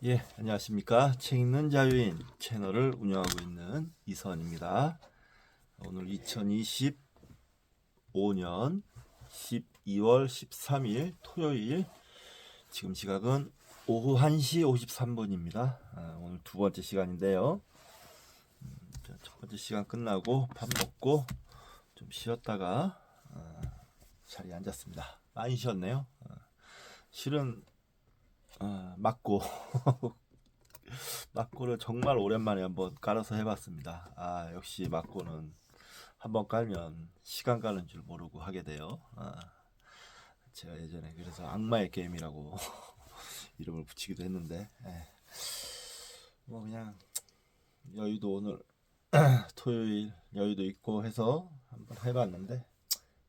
예, 안녕하십니까. 책 읽는 자유인 채널을 운영하고 있는 이선입니다. 오늘 2025년 12월 13일 토요일, 지금 시각은 오후 1시 53분입니다. 오늘 두 번째 시간인데요. 첫 번째 시간 끝나고 밥 먹고 좀 쉬었다가 자리에 앉았습니다. 많이 쉬었네요. 실은 맞고 막고를 정말 오랜만에 한번 깔아서 해봤습니다. 역시 막고는 한번 깔면 시간 가는 줄 모르고 하게 돼요. 제가 예전에 그래서 악마의 게임이라고 이름을 붙이기도 했는데, 뭐 그냥 여유도 오늘 토요일 여유도 있고 해서 한번 해봤는데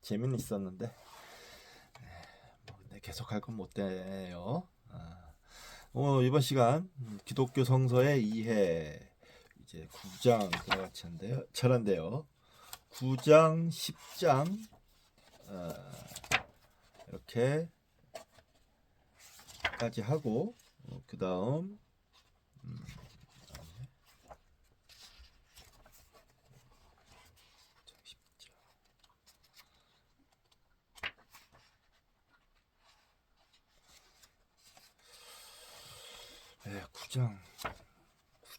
재미는 있었는데, 뭐 근데 계속 할 건 못 돼요. 이번 시간 기독교 성서의 이해 이제 9장 들어가는데요. 9장, 10장 이렇게까지 하고 그 다음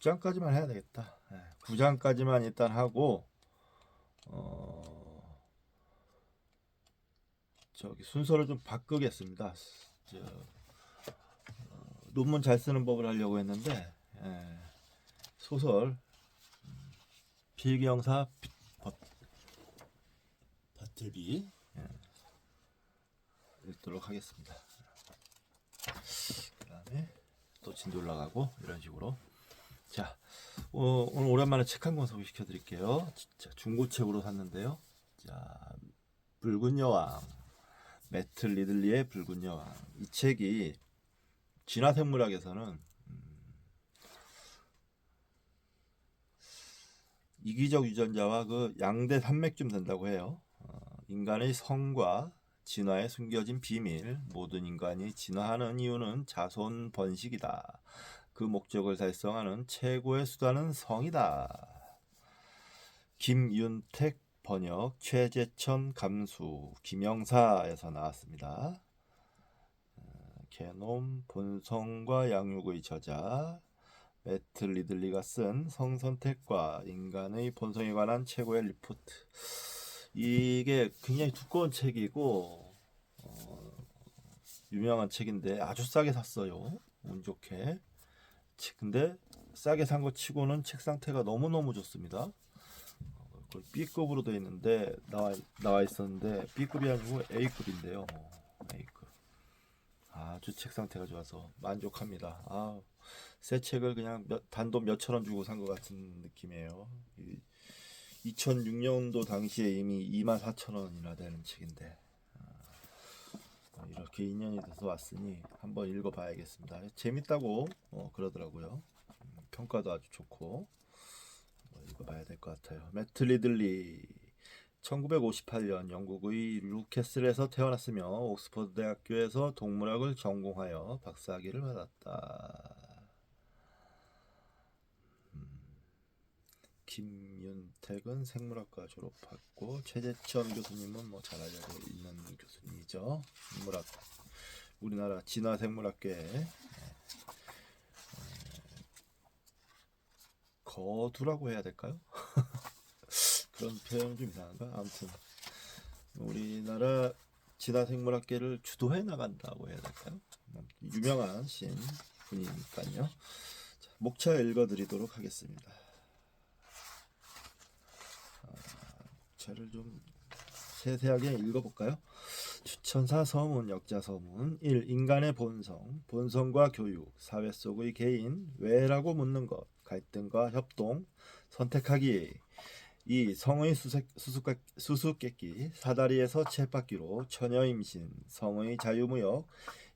9장까지만 해야 되겠다. 9장까지만 일단 하고 저기 순서를 좀 바꾸겠습니다. 논문 잘 쓰는 법을 하려고 했는데 소설 필기영사 버틀비 읽도록 하겠습니다. 그 다음에 또 진도 올라가고 이런 식으로. 자, 오늘 오랜만에 책 한 권 소개시켜 드릴게요. 진짜 중고책으로 샀는데요. 자, 붉은 여왕, 매트 리들리의 붉은 여왕. 이 책이 진화생물학에서는 이기적 유전자와 그 양대 산맥쯤 된다고 해요. 인간의 성과 진화에 숨겨진 비밀, 모든 인간이 진화하는 이유는 자손 번식이다. 그 목적을 달성하는 최고의 수단은 성이다. 김윤택 번역, 최재천 감수, 김영사에서 나왔습니다. 게놈 본성과 양육의 저자 매트 리들리가 쓴 성선택과 인간의 본성에 관한 최고의 리포트. 이게 굉장히 두꺼운 책이고 유명한 책인데 아주 싸게 샀어요. 운 좋게. 근데 싸게 산 거 치고는 책 상태가 너무너무 좋습니다. B급으로 되어 있는데 나와 있었는데 B급이 아니고 A급인데요. A급. 아주 책 상태가 좋아서 만족합니다. 새 책을 그냥 단돈 몇천 원 주고 산 것 같은 느낌이에요. 2006년도 당시에 이미 24,000원이나 되는 책인데 이렇게 인연이 돼서 왔으니 한번 읽어봐야겠습니다. 재밌다고 그러더라고요. 평가도 아주 좋고 읽어봐야 될 것 같아요. 매트 리들리 1958년 영국의 루캐슬에서 태어났으며 옥스퍼드 대학교에서 동물학을 전공하여 박사학위를 받았다. 김윤택은 생물학과 졸업했고 최재천 교수님은 뭐 잘 알려져 있는 교수님이죠. 생물학, 우리나라 진화생물학계 거두라고 해야 될까요? 그런 표현 좀 이상한가? 아무튼 우리나라 진화생물학계를 주도해 나간다고 해야 될까요? 유명한 신 분이니까요. 목차 읽어드리도록 하겠습니다. 차를 좀 세세하게 읽어볼까요? 추천사 서문, 역자 서문 1. 인간의 본성, 본성과 교육, 사회 속의 개인, 왜라고 묻는 것, 갈등과 협동, 선택하기. 2. 성의 수수께끼, 사다리에서 쳇바퀴로, 처녀 임신, 성의 자유무역,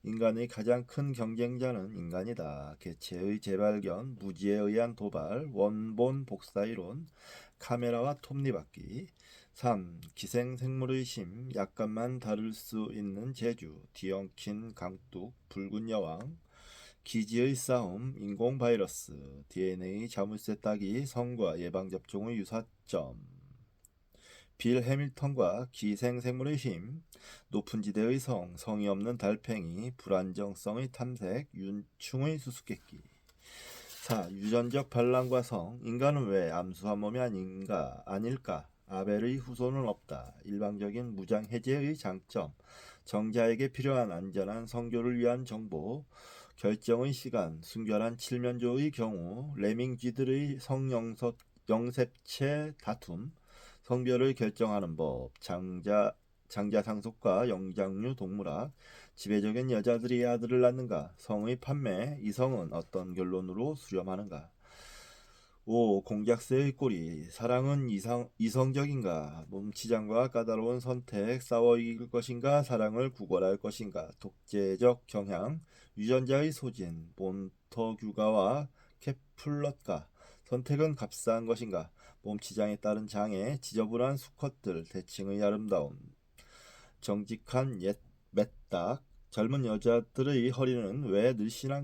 인간의 가장 큰 경쟁자는 인간이다. 개체의 재발견, 무지에 의한 도발, 원본 복사이론, 카메라와 톱니바퀴. 3. 기생생물의 심, 약간만 다룰 수 있는 재주, 뒤엉킨 강둑, 붉은 여왕. 기지의 싸움, 인공 바이러스, DNA 자물쇠 따기, 성과 예방접종의 유사점, 빌 해밀턴과 기생생물의 힘, 높은 지대의 성, 성이 없는 달팽이, 불안정성의 탐색, 윤충의 수수께끼. 4. 유전적 반란과 성, 인간은 왜 암수한 몸이 아닐까? 아벨의 후손은 없다. 일방적인 무장 해제의 장점, 정자에게 필요한 안전한 성교를 위한 정보, 결정의 시간, 순결한 칠면조의 경우, 레밍 쥐들의 성영sep체 다툼, 성별을 결정하는 법, 장자상속과 영장류 동물학, 지배적인 여자들이 아들을 낳는가, 성의 판매, 이성은 어떤 결론으로 수렴하는가. 5. 공작새의 꼬리, 사랑은 이성적인가, 몸치장과 까다로운 선택, 싸워 이길 것인가, 사랑을 구걸할 것인가, 독재적 경향, 유전자의 소진, 몬터규가와 케플럿가, 선택은 값싼 것인가, 몸치장에 따른 장애, 지저분한 수컷들, 대칭의 아름다움, 정직한 옛 매딱, 젊은 여자들의 허리는 왜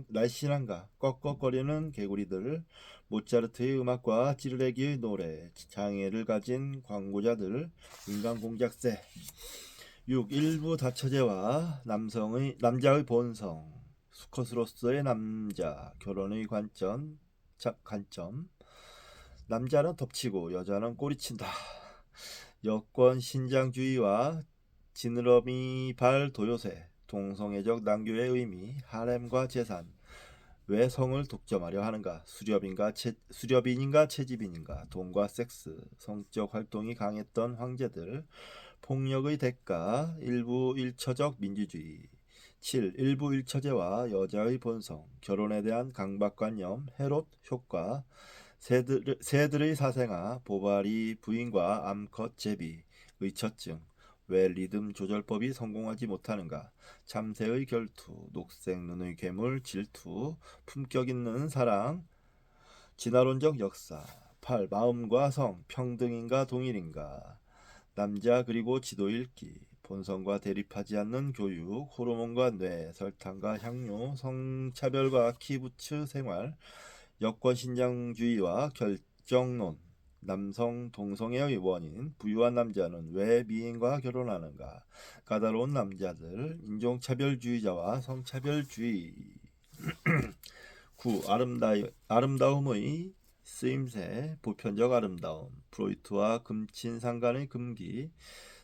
날씬한가, 꺽꺽거리는 개구리들, 모차르트의 음악과 찌르레기의 노래, 장애를 가진 광고자들, 인간 공작새. 6. 일부 다처제와 남자의 본성, 수컷으로서의 남자, 결혼의 관점, 남자는 덮치고 여자는 꼬리친다. 여권 신장주의와 지느러미 발 도요새, 동성애적 난교의 의미, 하렘과 재산, 왜 성을 독점하려 하는가, 수렵인인가 채집인인가, 돈과 섹스, 성적 활동이 강했던 황제들, 폭력의 대가, 일부 일처적 민주주의. 7. 일부 일처제와 여자의 본성, 결혼에 대한 강박관념, 헤롯 효과, 새들의 사생아, 보바리 부인과 암컷 제비, 의처증, 왜 리듬 조절법이 성공하지 못하는가, 참새의 결투, 녹색 눈의 괴물, 질투, 품격 있는 사랑, 진화론적 역사. 8. 마음과 성, 평등인가 동일인가, 남자 그리고 지도 읽기, 본성과 대립하지 않는 교육, 호르몬과 뇌, 설탕과 향료, 성차별과 키부츠 생활, 여권신장주의와 결정론, 남성 동성애의 원인, 부유한 남자는 왜 미인과 결혼하는가, 까다로운 남자들, 인종차별주의자와 성차별주의. 9. 아름다움의 쓰임새, 보편적 아름다움, 프로이트와 금친상간의 금기,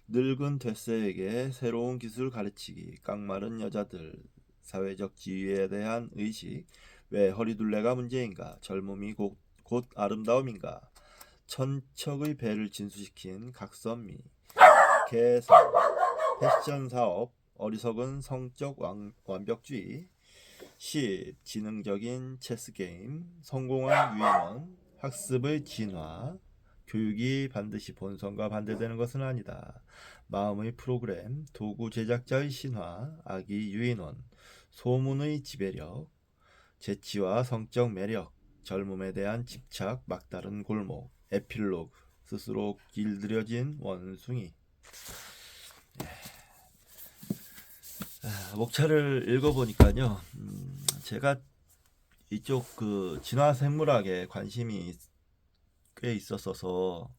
늙은 되새에게 새로운 기술 가르치기, 깡마른 여자들, 사회적 지위에 대한 의식, 왜 허리둘레가 문제인가, 젊음이 곧 아름다움인가, 천척의 배를 진수시킨 각선미, 개성, 패션 사업, 어리석은 성적 완벽주의. 10. 지능적인 체스게임, 성공한 유인원, 학습의 진화, 교육이 반드시 본성과 반대되는 것은 아니다. 마음의 프로그램, 도구 제작자의 신화, 아기 유인원, 소문의 지배력, 재치와 성적 매력, 젊음에 대한 집착, 막다른 골목, 에필로그, 스스로 길들여진 원숭이. 목차를 읽어보니까요, 제가 이쪽 그 진화생물학에 관심이 꽤 있었어서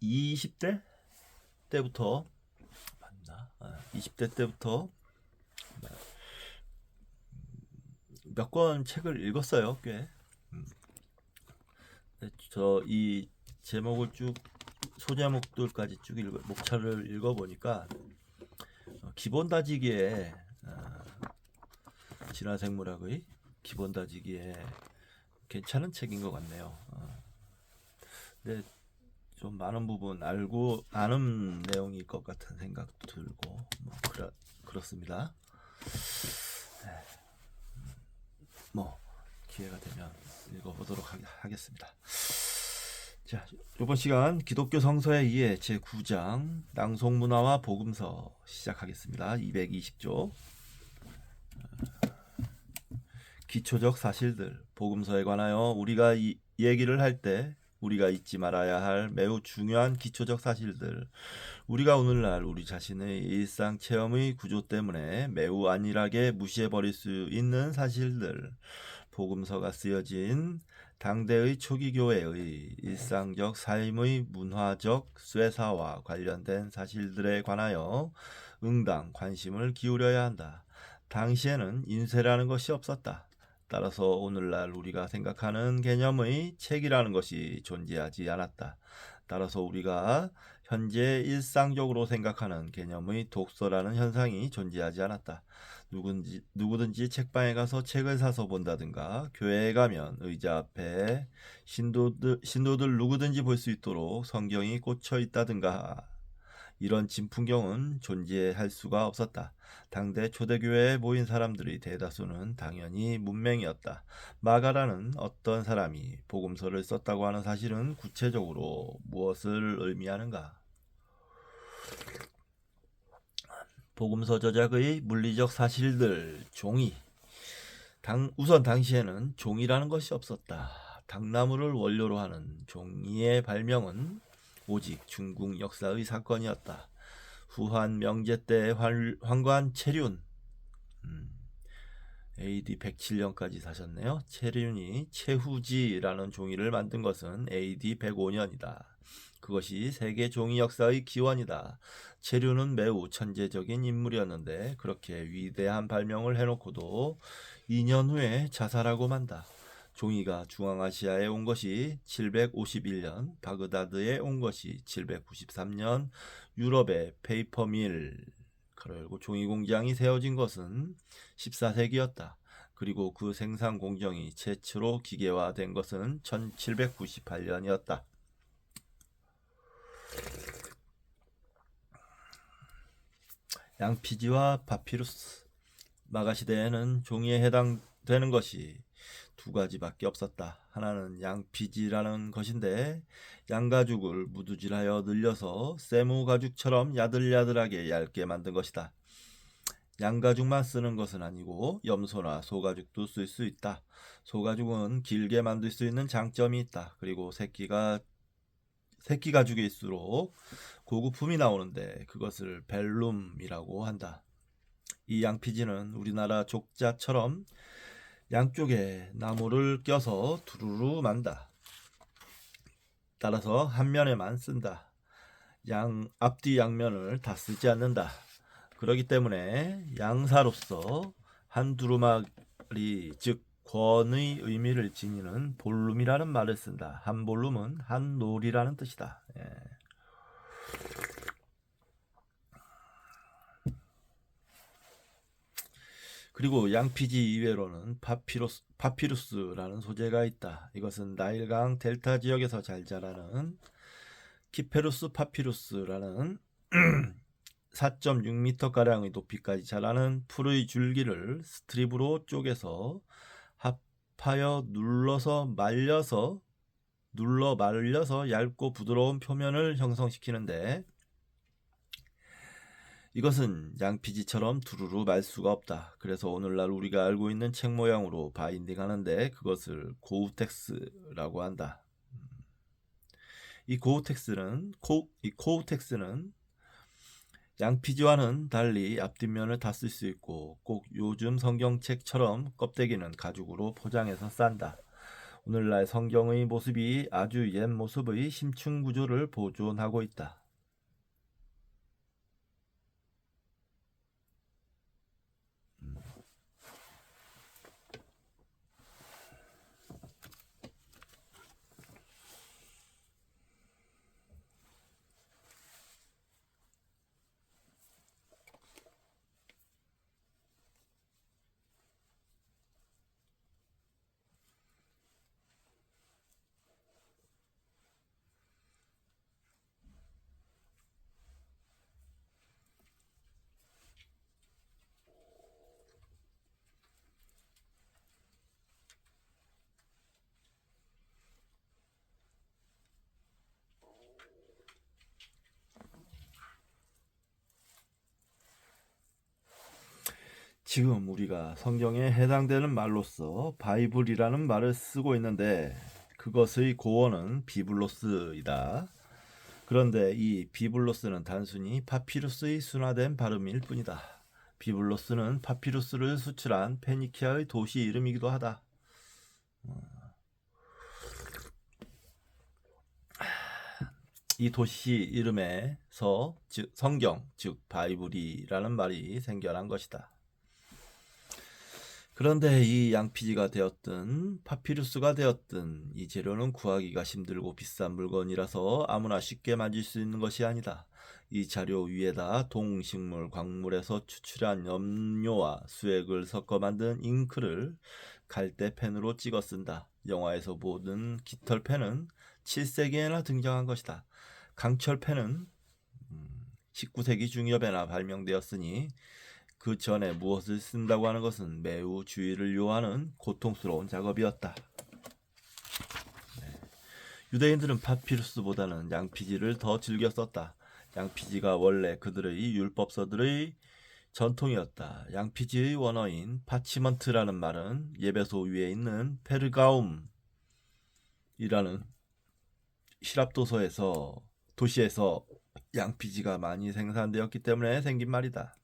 20대 때부터 맞나? 20대 때부터 몇 권 책을 읽었어요, 꽤. 저 이 제목을 쭉 소제목들까지 쭉 목차를 읽어보니까 기본 다지기에 진화생물학의 기본 다지기에 괜찮은 책인 것 같네요. 근데 좀 많은 부분 아는 내용일 것 같은 생각도 들고 뭐 그렇습니다. 뭐 기회가 되면 읽어보도록 하겠습니다. 자, 이번 시간 기독교 성서의 이해 제9장 낭송문화와 복음서 시작하겠습니다. 220조. 기초적 사실들, 복음서에 관하여 우리가 이 얘기를 할 때 우리가 잊지 말아야 할 매우 중요한 기초적 사실들. 우리가 오늘날 우리 자신의 일상 체험의 구조 때문에 매우 안일하게 무시해버릴 수 있는 사실들. 복음서가 쓰여진 당대의 초기 교회의 일상적 삶의 문화적 쇠사와 관련된 사실들에 관하여 응당 관심을 기울여야 한다. 당시에는 인쇄라는 것이 없었다. 따라서 오늘날 우리가 생각하는 개념의 책이라는 것이 존재하지 않았다. 따라서 우리가 현재 일상적으로 생각하는 개념의 독서라는 현상이 존재하지 않았다. 누구든지 책방에 가서 책을 사서 본다든가 교회에 가면 의자 앞에 신도들 누구든지 볼 수 있도록 성경이 꽂혀 있다든가 이런 진풍경은 존재할 수가 없었다. 당대 초대교회에 모인 사람들의 대다수는 당연히 문맹이었다. 마가라는 어떤 사람이 복음서를 썼다고 하는 사실은 구체적으로 무엇을 의미하는가? 복음서 저작의 물리적 사실들, 종이. 우선 당시에는 종이라는 것이 없었다. 당나무를 원료로 하는 종이의 발명은 오직 중국 역사의 사건이었다. 후한 명제 때 황관 체륜, AD 107년까지 사셨네요. 체륜이 체후지라는 종이를 만든 것은 AD 105년이다. 그것이 세계 종이 역사의 기원이다. 체륜은 매우 천재적인 인물이었는데 그렇게 위대한 발명을 해놓고도 2년 후에 자살하고 만다. 종이가 중앙아시아에 온 것이 751년, 바그다드에 온 것이 793년, 유럽의 페이퍼밀, 그리고 종이 공장이 세워진 것은 14세기였다. 그리고 그 생산 공정이 최초로 기계화된 것은 1798년이었다. 양피지와 파피루스. 마가 시대에는 종이에 해당되는 것이 두 가지밖에 없었다. 하나는 양피지라는 것인데 양가죽을 무두질하여 늘려서 세무 가죽처럼 야들야들하게 얇게 만든 것이다. 양가죽만 쓰는 것은 아니고 염소나 소가죽도 쓸 수 있다. 소가죽은 길게 만들 수 있는 장점이 있다. 그리고 새끼 가죽일수록 고급품이 나오는데 그것을 벨룸이라고 한다. 이 양피지는 우리나라 족자처럼 양쪽에 나무를 껴서 두루루 만다. 따라서 한 면에만 쓴다. 앞뒤 양면을 다 쓰지 않는다. 그렇기 때문에 양사로서 한 두루마리 즉 권의 의미를 지니는 볼룸이라는 말을 쓴다. 한 볼룸은 한 놀이라는 뜻이다. 예. 그리고 양피지 이외로는 파피루스라는 소재가 있다. 이것은 나일강 델타 지역에서 잘 자라는 키페루스 파피루스라는 4.6m가량의 높이까지 자라는 풀의 줄기를 스트립으로 쪼개서 합하여 눌러 말려서 얇고 부드러운 표면을 형성시키는데 이것은 양피지처럼 두루루 말 수가 없다. 그래서 오늘날 우리가 알고 있는 책 모양으로 바인딩 하는데 그것을 고우텍스라고 한다. 이 코우텍스는 양피지와는 달리 앞뒷면을 다 쓸 수 있고 꼭 요즘 성경책처럼 껍데기는 가죽으로 포장해서 싼다. 오늘날 성경의 모습이 아주 옛 모습의 심층 구조를 보존하고 있다. 지금 우리가 성경에 해당되는 말로서 바이블이라는 말을 쓰고 있는데 그것의 고원은 비블로스이다. 그런데 이 비블로스는 단순히 파피루스의 순화된 발음일 뿐이다. 비블로스는 파피루스를 수출한 페니키아의 도시 이름이기도 하다. 이 도시 이름에서 즉 성경, 즉 바이블이라는 말이 생겨난 것이다. 그런데 이 양피지가 되었든 파피루스가 되었든 이 재료는 구하기가 힘들고 비싼 물건이라서 아무나 쉽게 만질 수 있는 것이 아니다. 이 자료 위에다 동식물, 광물에서 추출한 염료와 수액을 섞어 만든 잉크를 갈대펜으로 찍어 쓴다. 영화에서 보던 깃털펜은 7세기에나 등장한 것이다. 강철펜은 19세기 중엽에나 발명되었으니 그 전에 무엇을 쓴다고 하는 것은 매우 주의를 요하는 고통스러운 작업이었다. 유대인들은 파피루스보다는 양피지를 더 즐겨 썼다. 양피지가 원래 그들의 율법서들의 전통이었다. 양피지의 원어인 파치먼트라는 말은 예배소 위에 있는 페르가움이라는 시랍 도시에서 양피지가 많이 생산되었기 때문에 생긴 말이다.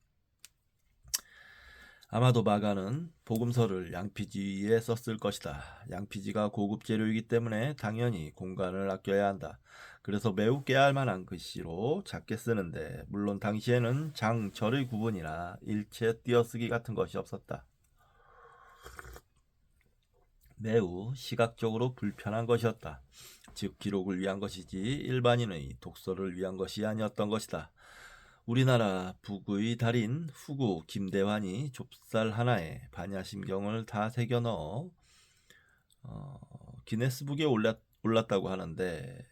아마도 마가는 복음서를 양피지에 썼을 것이다. 양피지가 고급 재료이기 때문에 당연히 공간을 아껴야 한다. 그래서 매우 깨알 만한 글씨로 작게 쓰는데 물론 당시에는 장, 절의 구분이나 일체 띄어쓰기 같은 것이 없었다. 매우 시각적으로 불편한 것이었다. 즉 기록을 위한 것이지 일반인의 독서를 위한 것이 아니었던 것이다. 우리나라 북의 달인 후구 김대환이 좁쌀 하나에 반야심경을 다 새겨 넣어 기네스북에 올랐다고 하는데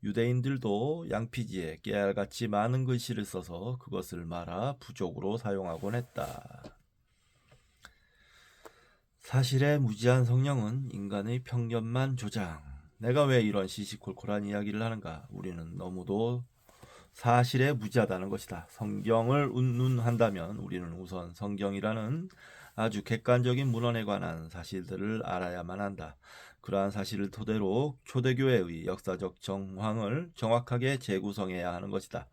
유대인들도 양피지에 깨알같이 많은 글씨를 써서 그것을 말아 부족으로 사용하곤 했다. 사실의 무지한 성령은 인간의 편견만 조장. 내가 왜 이런 시시콜콜한 이야기를 하는가? 우리는 너무도 사실에 무지하다는 것이다. 성경을 운운한다면 우리는 우선 성경이라는 아주 객관적인 문헌에 관한 사실들을 알아야만 한다. 그러한 사실을 토대로 초대교회의 역사적 정황을 정확하게 재구성해야 하는 것이다.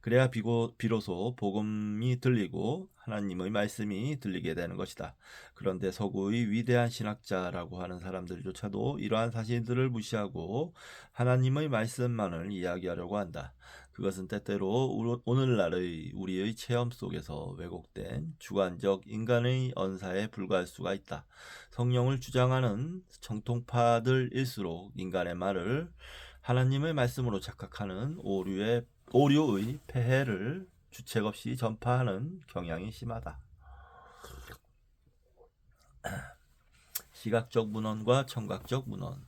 그래야 비로소 복음이 들리고 하나님의 말씀이 들리게 되는 것이다. 그런데 서구의 위대한 신학자라고 하는 사람들조차도 이러한 사실들을 무시하고 하나님의 말씀만을 이야기하려고 한다. 그것은 때때로 오늘날의 우리의 체험 속에서 왜곡된 주관적 인간의 언사에 불과할 수가 있다. 성령을 주장하는 정통파들일수록 인간의 말을 하나님의 말씀으로 착각하는 오류의 폐해를 주책 없이 전파하는 경향이 심하다. 시각적 문헌과 청각적 문헌.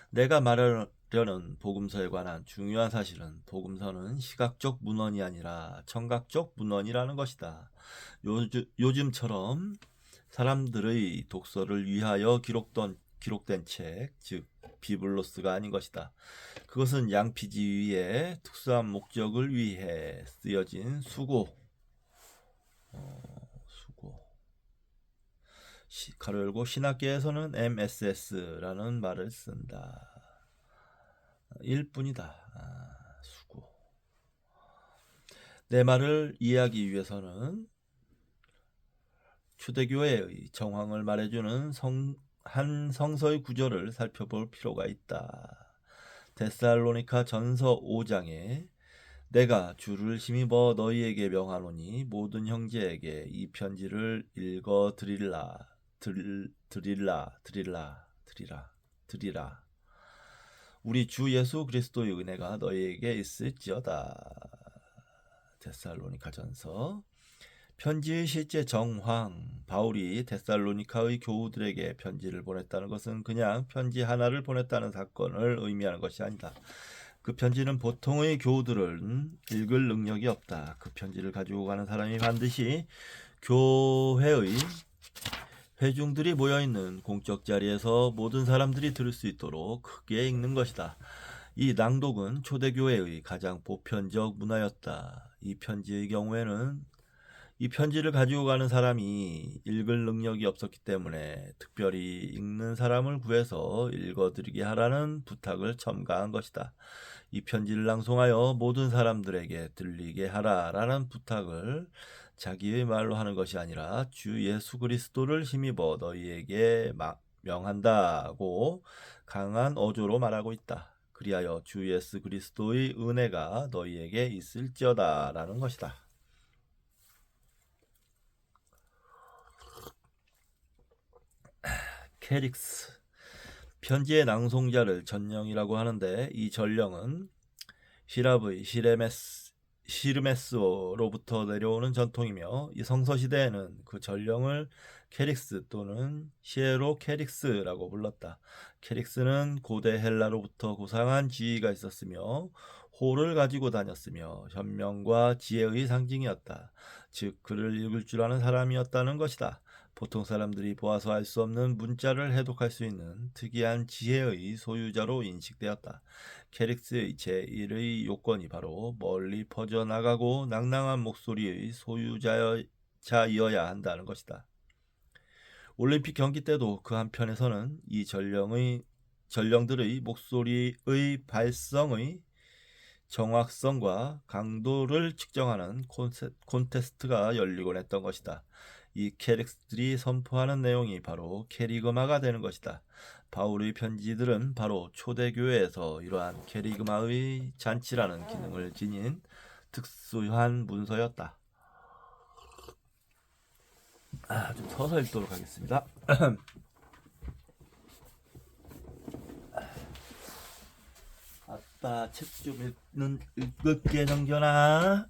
내가 말하려는 복음서에 관한 중요한 사실은 복음서는 시각적 문헌이 아니라 청각적 문헌이라는 것이다. 요즘처럼 사람들의 독서를 위하여 기록된 책, 즉 비블로스가 아닌 것이다. 그것은 양피지 위에 특수한 목적을 위해 쓰여진 수고 가로 열고 신학계에서는 MSS라는 말을 쓴다. 일뿐이다. 수고. 내 말을 이해하기 위해서는 초대교회의 정황을 말해주는 한 성서의 구절을 살펴볼 필요가 있다. 데살로니가 전서 5장에 내가 주를 힘입어 너희에게 명하노니 모든 형제에게 이 편지를 읽어 드리라. 우리 주 예수 그리스도의 은혜가 너희에게 있을지어다. 데살로니가 전서. 편지의 실제 정황, 바울이 데살로니카의 교우들에게 편지를 보냈다는 것은 그냥 편지 하나를 보냈다는 사건을 의미하는 것이 아니다. 그 편지는 보통의 교우들은 읽을 능력이 없다. 그 편지를 가지고 가는 사람이 반드시 교회의 회중들이 모여있는 공적 자리에서 모든 사람들이 들을 수 있도록 크게 읽는 것이다. 이 낭독은 초대교회의 가장 보편적 문화였다. 이 편지의 경우에는 이 편지를 가지고 가는 사람이 읽을 능력이 없었기 때문에 특별히 읽는 사람을 구해서 읽어드리게 하라는 부탁을 첨가한 것이다. 이 편지를 낭송하여 모든 사람들에게 들리게 하라라는 부탁을 자기의 말로 하는 것이 아니라 주 예수 그리스도를 힘입어 너희에게 명한다고 강한 어조로 말하고 있다. 그리하여 주 예수 그리스도의 은혜가 너희에게 있을지어다라는 것이다. 캐릭스. 편지의 낭송자를 전령이라고 하는데 이 전령은 히랍의 시르메스로부터 내려오는 전통이며 이 성서시대에는 그 전령을 캐릭스 또는 시에로 캐릭스라고 불렀다. 캐릭스는 고대 헬라로부터 고상한 지위가 있었으며 호를 가지고 다녔으며 현명과 지혜의 상징이었다. 즉 그를 읽을 줄 아는 사람이었다는 것이다. 보통 사람들이 보아서 알 수 없는 문자를 해독할 수 있는 특이한 지혜의 소유자로 인식되었다. 캐릭스의 제1의 요건이 바로 멀리 퍼져나가고 낭낭한 목소리의 소유자이어야 한다는 것이다. 올림픽 경기 때도 그 한편에서는 이 전령들의 목소리의 발성의 정확성과 강도를 측정하는 콘테스트가 열리곤 했던 것이다. 이 캐릭스들이 선포하는 내용이 바로 캐리그마가 되는 것이다. 바울의 편지들은 바로 초대교회에서 이러한 캐리그마의 잔치라는 기능을 지닌 특수한 문서였다. 좀 서서 읽도록 하겠습니다. 아빠 책 좀 읽을게 정견아.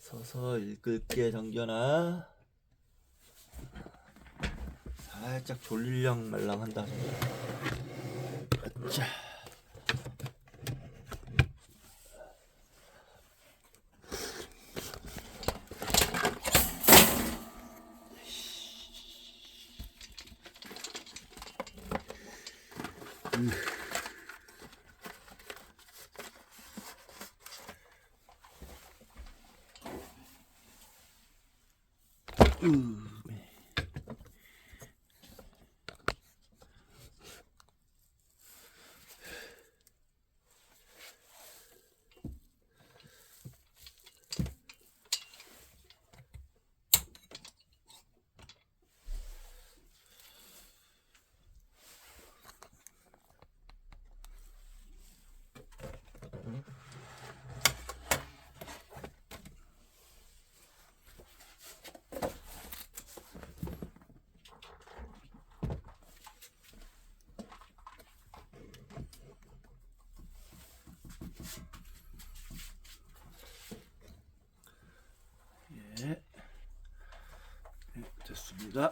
서서 읽을게 정견아. 살짝 졸릴랑 말랑한다. 자. 예. 됐습니다.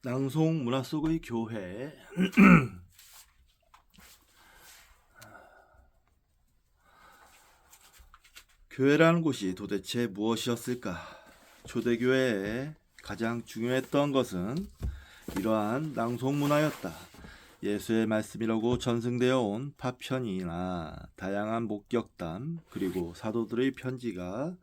낭송 문화 속의 교회. 교회라는 곳이 도대체 무엇이었을까? 초대교회에 가장 중요했던 것은 이러한 낭송 문화였다. 예수의 말씀이라고 전승되어 온 파편이나 다양한 목격담 그리고 사도들의 편지가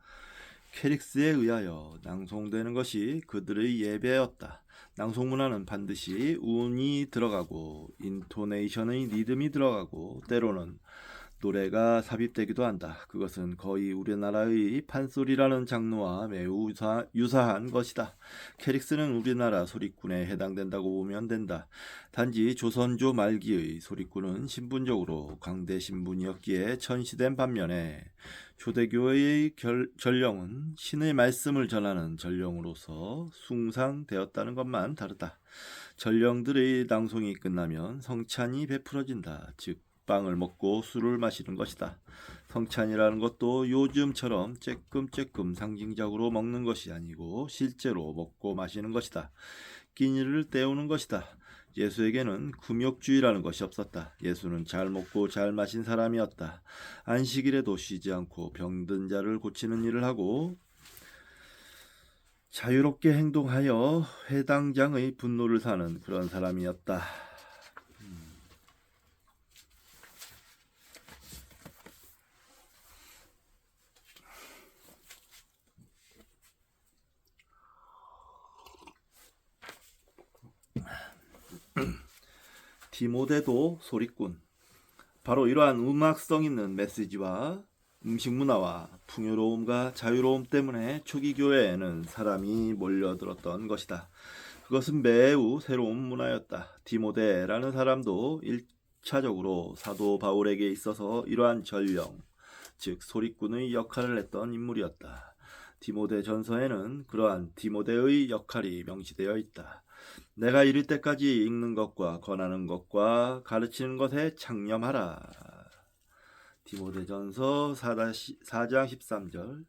캐릭스에 의하여 낭송되는 것이 그들의 예배였다. 낭송 문화는 반드시 운이 들어가고 인토네이션의 리듬이 들어가고 때로는 노래가 삽입되기도 한다. 그것은 거의 우리나라의 판소리라는 장르와 매우 유사한 것이다. 캐릭스는 우리나라 소리꾼에 해당된다고 보면 된다. 단지 조선조 말기의 소리꾼은 신분적으로 강대 신분이었기에 천시된 반면에 초대교회의 전령은 신의 말씀을 전하는 전령으로서 숭상되었다는 것만 다르다. 전령들의 낭송이 끝나면 성찬이 베풀어진다. 즉 빵을 먹고 술을 마시는 것이다. 성찬이라는 것도 요즘처럼 쬐끔쬐끔 상징적으로 먹는 것이 아니고 실제로 먹고 마시는 것이다. 끼니를 때우는 것이다. 예수에게는 금욕주의라는 것이 없었다. 예수는 잘 먹고 잘 마신 사람이었다. 안식일에도 쉬지 않고 병든 자를 고치는 일을 하고 자유롭게 행동하여 회당장의 분노를 사는 그런 사람이었다. 디모데도 소리꾼. 바로 이러한 음악성 있는 메시지와 음식 문화와 풍요로움과 자유로움 때문에 초기 교회에는 사람이 몰려들었던 것이다. 그것은 매우 새로운 문화였다. 디모데라는 사람도 1차적으로 사도 바울에게 있어서 이러한 전령, 즉 소리꾼의 역할을 했던 인물이었다. 디모데 전서에는 그러한 디모데의 역할이 명시되어 있다. 내가 이를 때까지 읽는 것과 권하는 것과 가르치는 것에 창념하라. 디모데전서 4장 13절.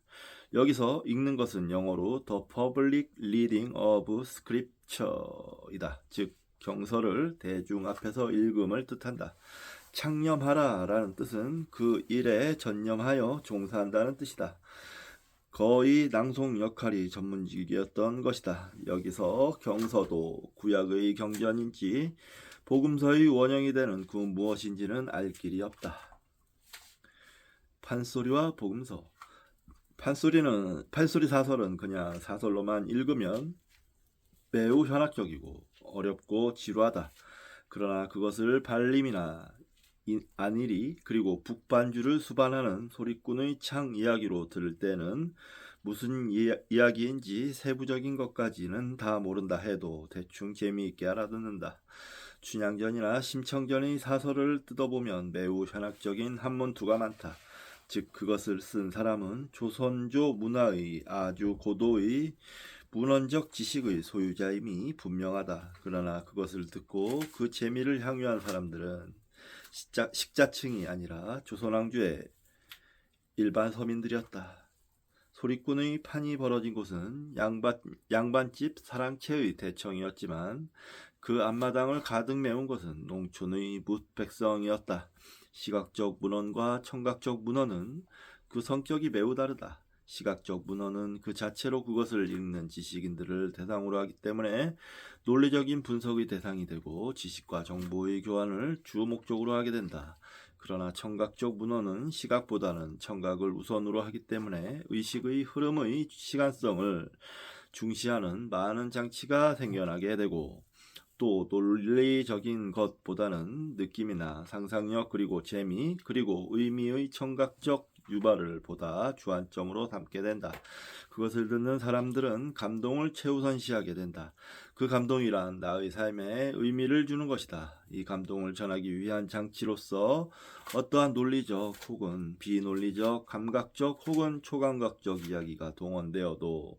여기서 읽는 것은 영어로 The Public Reading of Scripture이다. 즉 경서를 대중 앞에서 읽음을 뜻한다. 창념하라 라는 뜻은 그 일에 전념하여 종사한다는 뜻이다. 거의 낭송 역할이 전문직이었던 것이다. 여기서 경서도 구약의 경전인지 복음서의 원형이 되는 그 무엇인지는 알 길이 없다. 판소리와 복음서. 판소리 사설은 그냥 사설로만 읽으면 매우 현학적이고 어렵고 지루하다. 그러나 그것을 발림이나 안일이 그리고 북반주를 수반하는 소리꾼의 창 이야기로 들을 때는 무슨 이야기인지 세부적인 것까지는 다 모른다 해도 대충 재미있게 알아듣는다. 춘향전이나 심청전의 사설을 뜯어보면 매우 현학적인 한문투가 많다. 즉 그것을 쓴 사람은 조선조 문화의 아주 고도의 문헌적 지식의 소유자임이 분명하다. 그러나 그것을 듣고 그 재미를 향유한 사람들은 식자층이 아니라 조선왕조의 일반 서민들이었다. 소리꾼의 판이 벌어진 곳은 양반집 사랑채의 대청이었지만 그 앞마당을 가득 메운 것은 농촌의 뭇백성이었다. 시각적 문헌과 청각적 문헌은 그 성격이 매우 다르다. 시각적 문헌은 그 자체로 그것을 읽는 지식인들을 대상으로 하기 때문에 논리적인 분석의 대상이 되고 지식과 정보의 교환을 주 목적으로 하게 된다. 그러나 청각적 문헌은 시각보다는 청각을 우선으로 하기 때문에 의식의 흐름의 시간성을 중시하는 많은 장치가 생겨나게 되고 또 논리적인 것보다는 느낌이나 상상력 그리고 재미 그리고 의미의 청각적 유발을 보다 주안점으로 담게 된다. 그것을 듣는 사람들은 감동을 최우선시하게 된다. 그 감동이란 나의 삶에 의미를 주는 것이다. 이 감동을 전하기 위한 장치로서 어떠한 논리적 혹은 비논리적, 감각적 혹은 초감각적 이야기가 동원되어도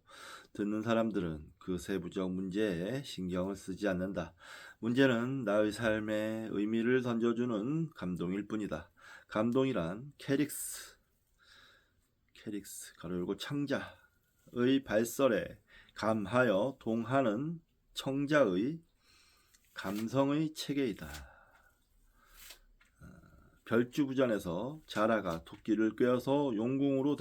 듣는 사람들은 그 세부적 문제에 신경을 쓰지 않는다. 문제는 나의 삶에 의미를 던져주는 감동일 뿐이다. 감동이란 캐릭스 가로 열고 창자의 발설에 감하여 동하는 청자의 감성의 체계이다. 별주부전에서 자라가 토끼를 꿰어서 용궁으로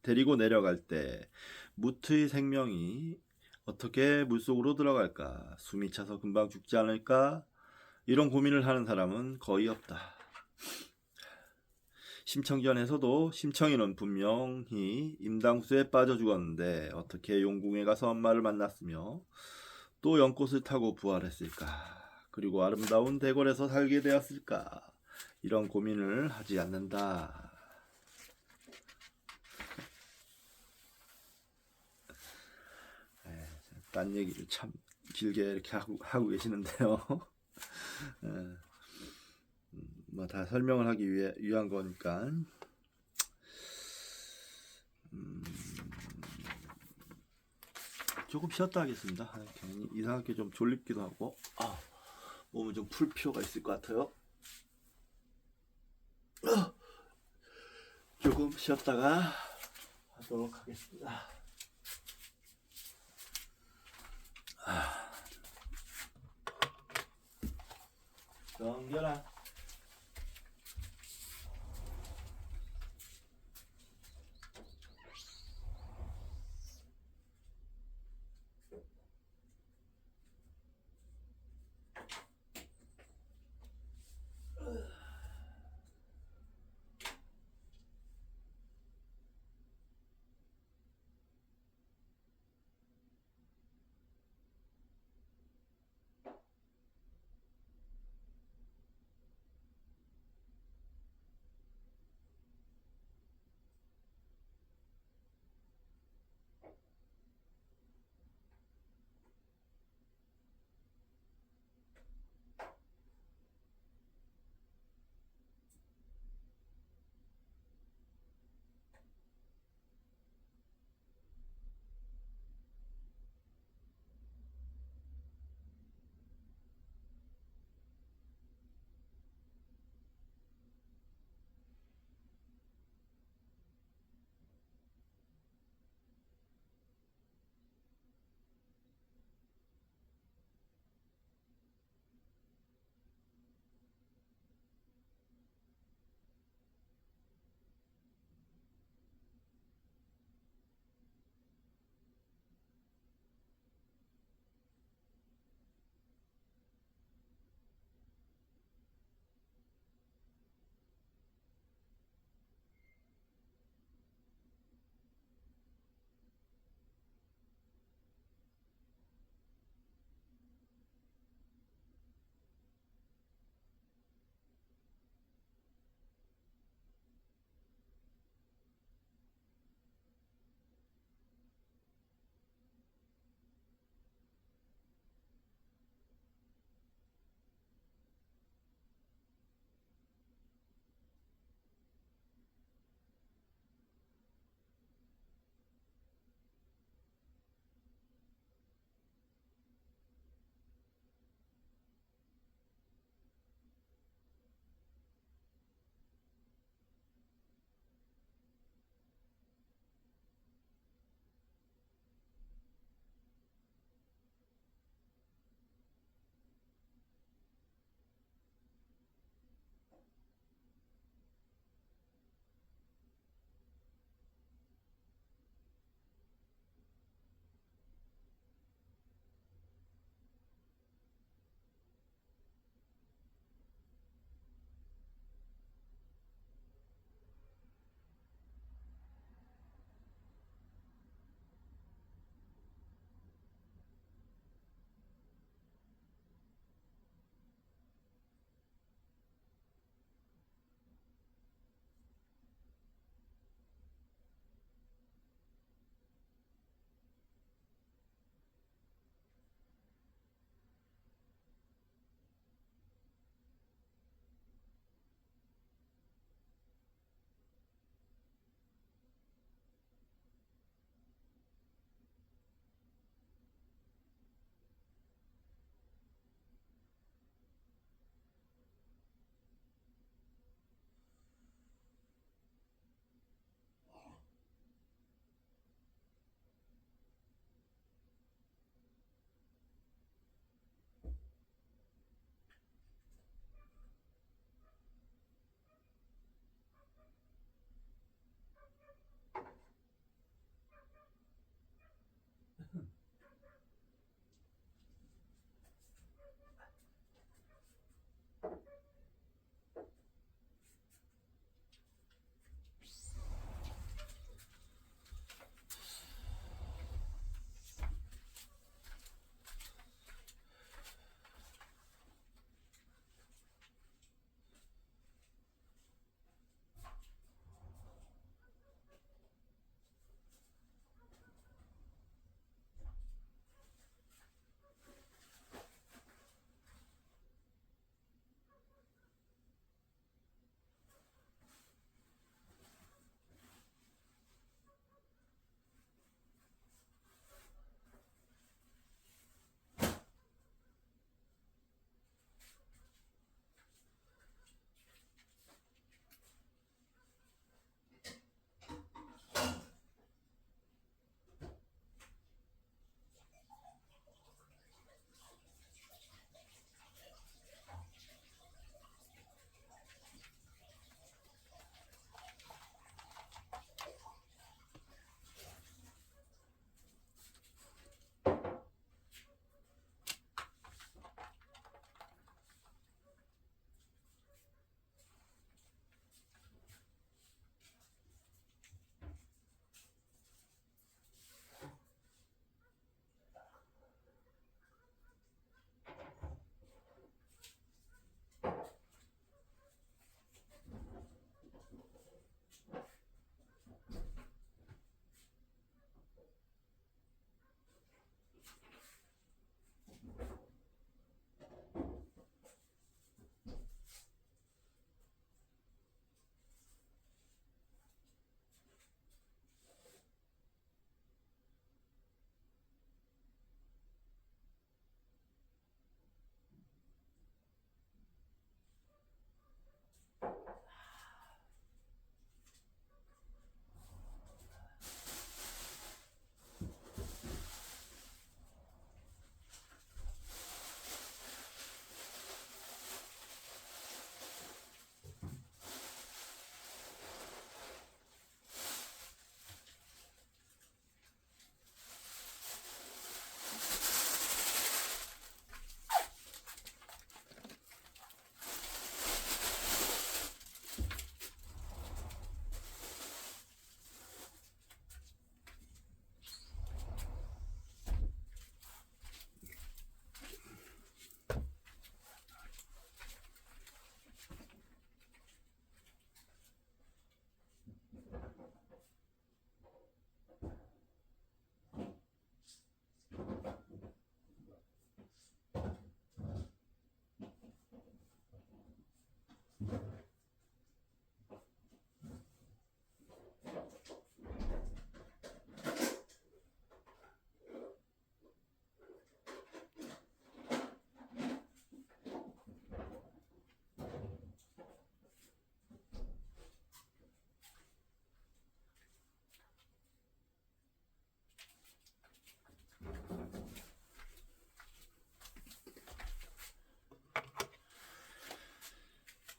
데리고 내려갈 때 무트의 생명이 어떻게 물속으로 들어갈까? 숨이 차서 금방 죽지 않을까? 이런 고민을 하는 사람은 거의 없다. 심청전에서도 심청이는 분명히 임당수에 빠져 죽었는데 어떻게 용궁에 가서 엄마를 만났으며 또 연꽃을 타고 부활했을까? 그리고 아름다운 대궐에서 살게 되었을까? 이런 고민을 하지 않는다. 딴 얘기를 참 길게 이렇게 하고 계시는데요. 뭐 다 설명을 하기 위한 거니까. 조금 쉬었다 하겠습니다. 괜히 이상하게 좀 졸립기도 하고 몸을 좀 풀 필요가 있을 것 같아요. 조금 쉬었다가 하도록 하겠습니다. 정결아.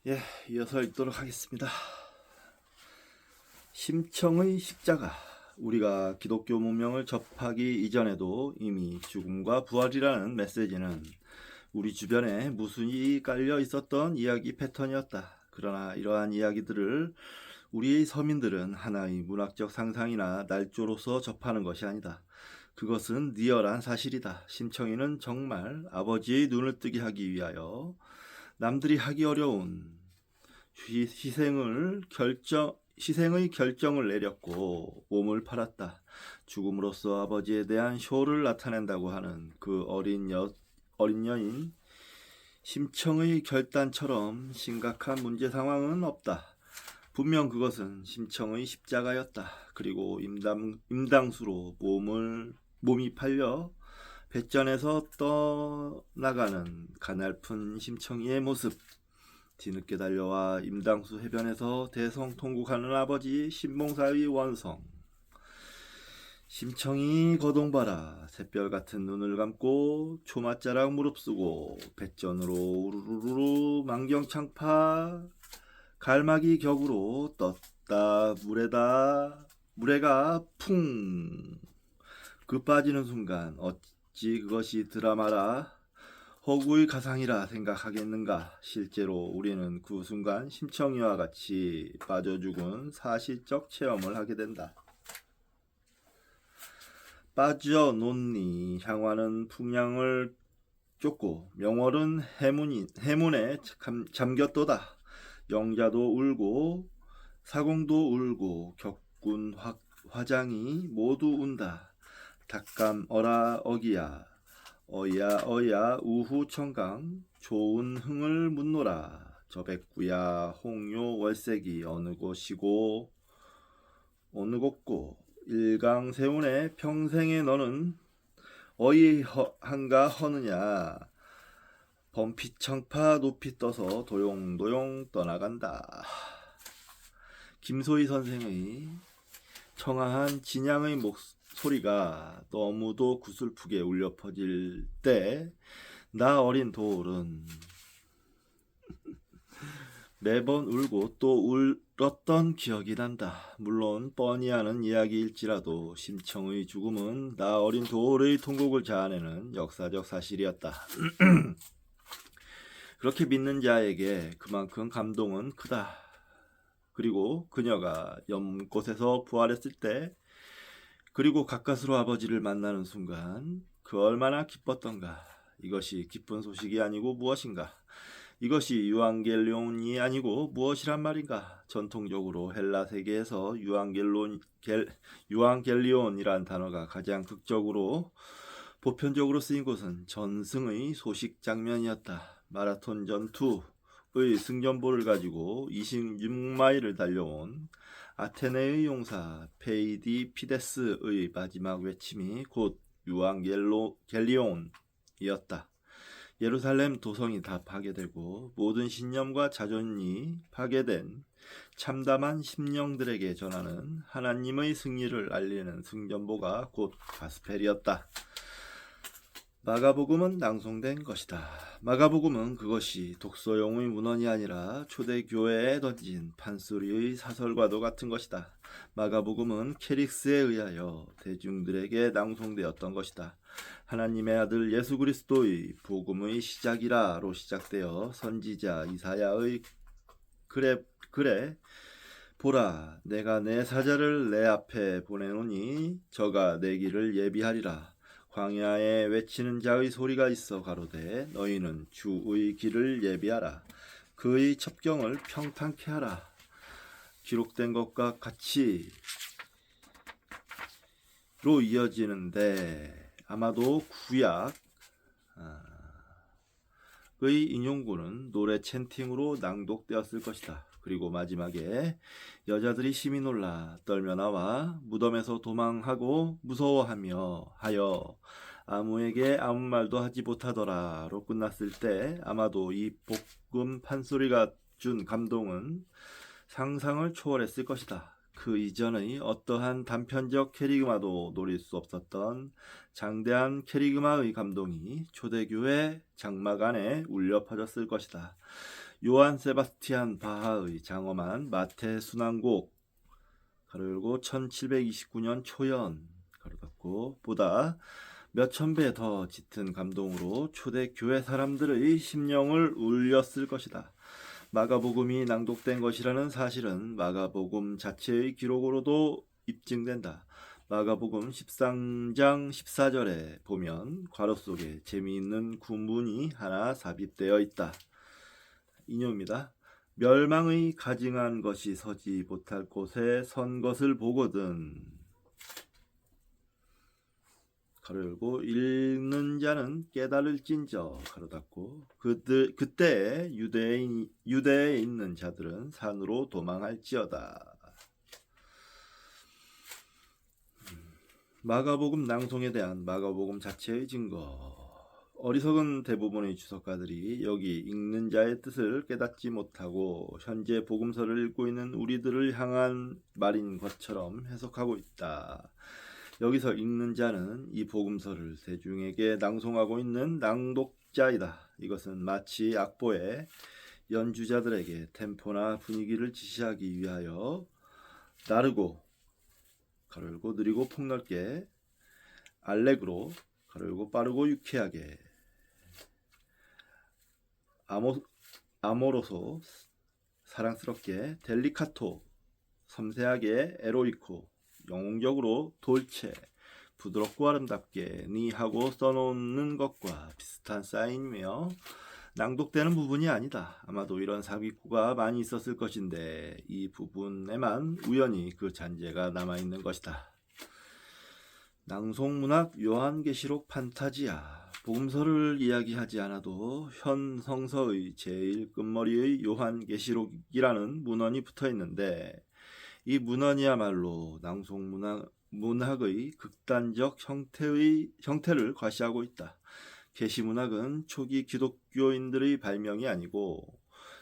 예, 이어서 읽도록 하겠습니다. 심청의 십자가. 우리가 기독교 문명을 접하기 이전에도 이미 죽음과 부활이라는 메시지는 우리 주변에 무수히 깔려 있었던 이야기 패턴이었다. 그러나 이러한 이야기들을 우리의 서민들은 하나의 문학적 상상이나 날조로서 접하는 것이 아니다. 그것은 리얼한 사실이다. 심청이는 정말 아버지의 눈을 뜨게 하기 위하여 남들이 하기 어려운 희생의 결정을 내렸고 몸을 팔았다. 죽음으로써 아버지에 대한 효를 나타낸다고 하는 그 어린 여인 심청의 결단처럼 심각한 문제 상황은 없다. 분명 그것은 심청의 십자가였다. 그리고 임당수로 몸이 팔려 배전에서 떠나가는 가냘픈 심청이의 모습. 뒤늦게 달려와 임당수 해변에서 대성통곡하는 아버지 신봉사의 원성. 심청이 거동봐라. 샛별같은 눈을 감고 초맛자락 무릅쓰고 배전으로 우르르르 만경창파 갈마기 격으로 떴다. 물에가 풍. 그 빠지는 순간 어찌 그것이 드라마라 허구의 가상이라 생각하겠는가. 실제로 우리는 그 순간 심청이와 같이 빠져 죽은 사실적 체험을 하게 된다. 빠져 논니 향화는 풍량을 쫓고 명월은 해문에 잠겼도다. 영자도 울고 사공도 울고 격군 화장이 모두 운다. 닭감 어라 어기야 어야 우후 청강 좋은 흥을 묻노라. 저백구야 홍요 월색이 어느 곳이고 어느 곳고 일강세운의 평생에 너는 어이 한가 허느냐. 범피청파 높이 떠서 도용도용 떠나간다. 김소희 선생의 청아한 진양의 목소리가 너무도 구슬프게 울려 퍼질 때 나 어린 도울은 매번 울고 또 울었던 기억이 난다. 물론 뻔히 아는 이야기일지라도 심청의 죽음은 나 어린 도울의 통곡을 자아내는 역사적 사실이었다. 그렇게 믿는 자에게 그만큼 감동은 크다. 그리고 그녀가 연못에서 부활했을 때 그리고 가까스로 아버지를 만나는 순간 그 얼마나 기뻤던가. 이것이 기쁜 소식이 아니고 무엇인가. 이것이 유앙겔리온이 아니고 무엇이란 말인가. 전통적으로 헬라 세계에서 유앙겔리온이란 단어가 가장 극적으로 보편적으로 쓰인 곳은 전승의 소식 장면이었다. 마라톤 전투의 승전보를 가지고 26마일을 달려온 아테네의 용사 페이디피데스의 마지막 외침이 곧 유앙겔리온이었다. 예루살렘 도성이 다 파괴되고 모든 신념과 자존이 파괴된 참담한 심령들에게 전하는 하나님의 승리를 알리는 승전보가 곧 가스펠이었다. 마가복음은 낭송된 것이다. 마가복음은 그것이 독서용의 문헌이 아니라 초대교회에 던진 판소리의 사설과도 같은 것이다. 마가복음은 캐릭스에 의하여 대중들에게 낭송되었던 것이다. 하나님의 아들 예수 그리스도의 복음의 시작이라로 시작되어 선지자 이사야의 그래 보라 내가 내 사자를 내 앞에 보내노니 저가 내 길을 예비하리라. 광야에 외치는 자의 소리가 있어 가로되 너희는 주의 길을 예비하라. 그의 첩경을 평탄케 하라. 기록된 것과 같이로 이어지는데 아마도 구약의 인용구는 노래 챈팅으로 낭독되었을 것이다. 그리고 마지막에 여자들이 심히 놀라 떨며 나와 무덤에서 도망하고 무서워하며 하여 아무에게 아무 말도 하지 못하더라로 끝났을 때 아마도 이 복음 판소리가 준 감동은 상상을 초월했을 것이다. 그 이전의 어떠한 단편적 캐리그마도 노릴 수 없었던 장대한 캐리그마의 감동이 초대교회 장막 안에 울려 퍼졌을 것이다. 요한 세바스티안 바하의 장엄한 마태 순환곡 가로 열고 1729년 초연 가로 닫고 보다 몇천 배 더 짙은 감동으로 초대 교회 사람들의 심령을 울렸을 것이다. 마가복음이 낭독된 것이라는 사실은 마가복음 자체의 기록으로도 입증된다. 마가복음 13장 14절에 보면 괄호 속에 재미있는 구문이 하나 삽입되어 있다. 인용입니다. 멸망의 가증한 것이 서지 못할 곳에 선 것을 보거든. 가로 열고 읽는 자는 깨달을진저 가로 닫고 그때 유대에 있는 자들은 산으로 도망할지어다. 마가복음 낭송에 대한 마가복음 자체의 증거. 어리석은 대부분의 주석가들이 여기 읽는 자의 뜻을 깨닫지 못하고 현재 복음서를 읽고 있는 우리들을 향한 말인 것처럼 해석하고 있다. 여기서 읽는 자는 이 복음서를 대중에게 낭송하고 있는 낭독자이다. 이것은 마치 악보의 연주자들에게 템포나 분위기를 지시하기 위하여 나르고 가로 열고 느리고 폭넓게 알레그로 가로 열고 빠르고 유쾌하게 아모로소 사랑스럽게 델리카토 섬세하게 에로이코 영웅적으로 돌체 부드럽고 아름답게 니 하고 써놓는 것과 비슷한 사인이며 낭독되는 부분이 아니다. 아마도 이런 삽입구가 많이 있었을 것인데 이 부분에만 우연히 그 잔재가 남아있는 것이다. 낭송문학 요한계시록 판타지야. 복음서를 이야기하지 않아도 현 성서의 제일 끝머리의 요한계시록이라는 문헌이 붙어있는데 이 문헌이야말로 낭송문학의 극단적 형태를 과시하고 있다. 계시문학은 초기 기독교인들의 발명이 아니고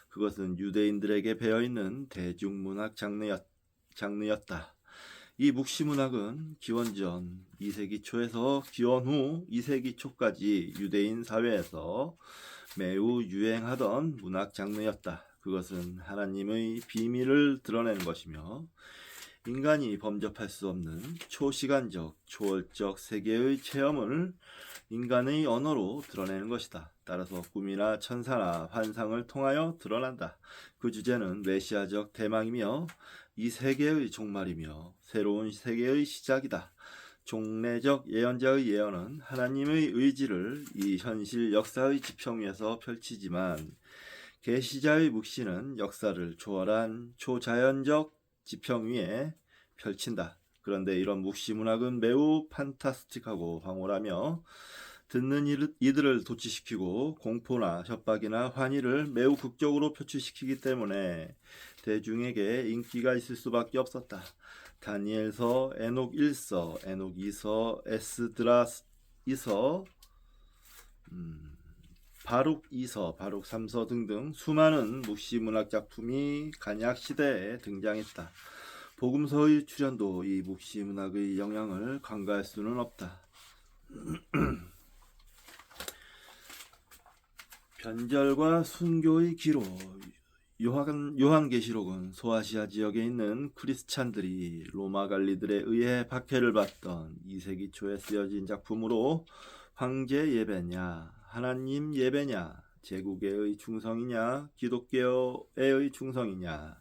그것은 유대인들에게 배어있는 대중문학 장르였다. 이 묵시문학은 기원전 2세기 초에서 기원 후 2세기 초까지 유대인 사회에서 매우 유행하던 문학 장르였다. 그것은 하나님의 비밀을 드러내는 것이며 인간이 범접할 수 없는 초시간적, 초월적 세계의 체험을 인간의 언어로 드러내는 것이다. 따라서 꿈이나 천사나 환상을 통하여 드러난다. 그 주제는 메시아적 대망이며 이 세계의 종말이며 새로운 세계의 시작이다. 종례적 예언자의 예언은 하나님의 의지를 이 현실 역사의 지평 위에서 펼치지만 계시자의 묵시는 역사를 초월한 초자연적 지평 위에 펼친다. 그런데 이런 묵시 문학은 매우 판타스틱하고 황홀하며 듣는 이들을 도취시키고 공포나 협박이나 환희를 매우 극적으로 표출시키기 때문에 대중에게 인기가 있을 수밖에 없었다. 다니엘서, 에녹 1서, 에녹 2서, 에스드라 2서, 바룩 2서, 바룩 3서 등등 수많은 묵시 문학 작품이 간약 시대에 등장했다. 복음서의 출현도 이 묵시 문학의 영향을 간과할 수는 없다. 변절과 순교의 기록. 요한계시록은 소아시아 지역에 있는 크리스찬들이 로마 관리들에 의해 박해를 받던 2세기 초에 쓰여진 작품으로 황제 예배냐, 하나님 예배냐, 제국의 충성이냐, 기독교의 충성이냐,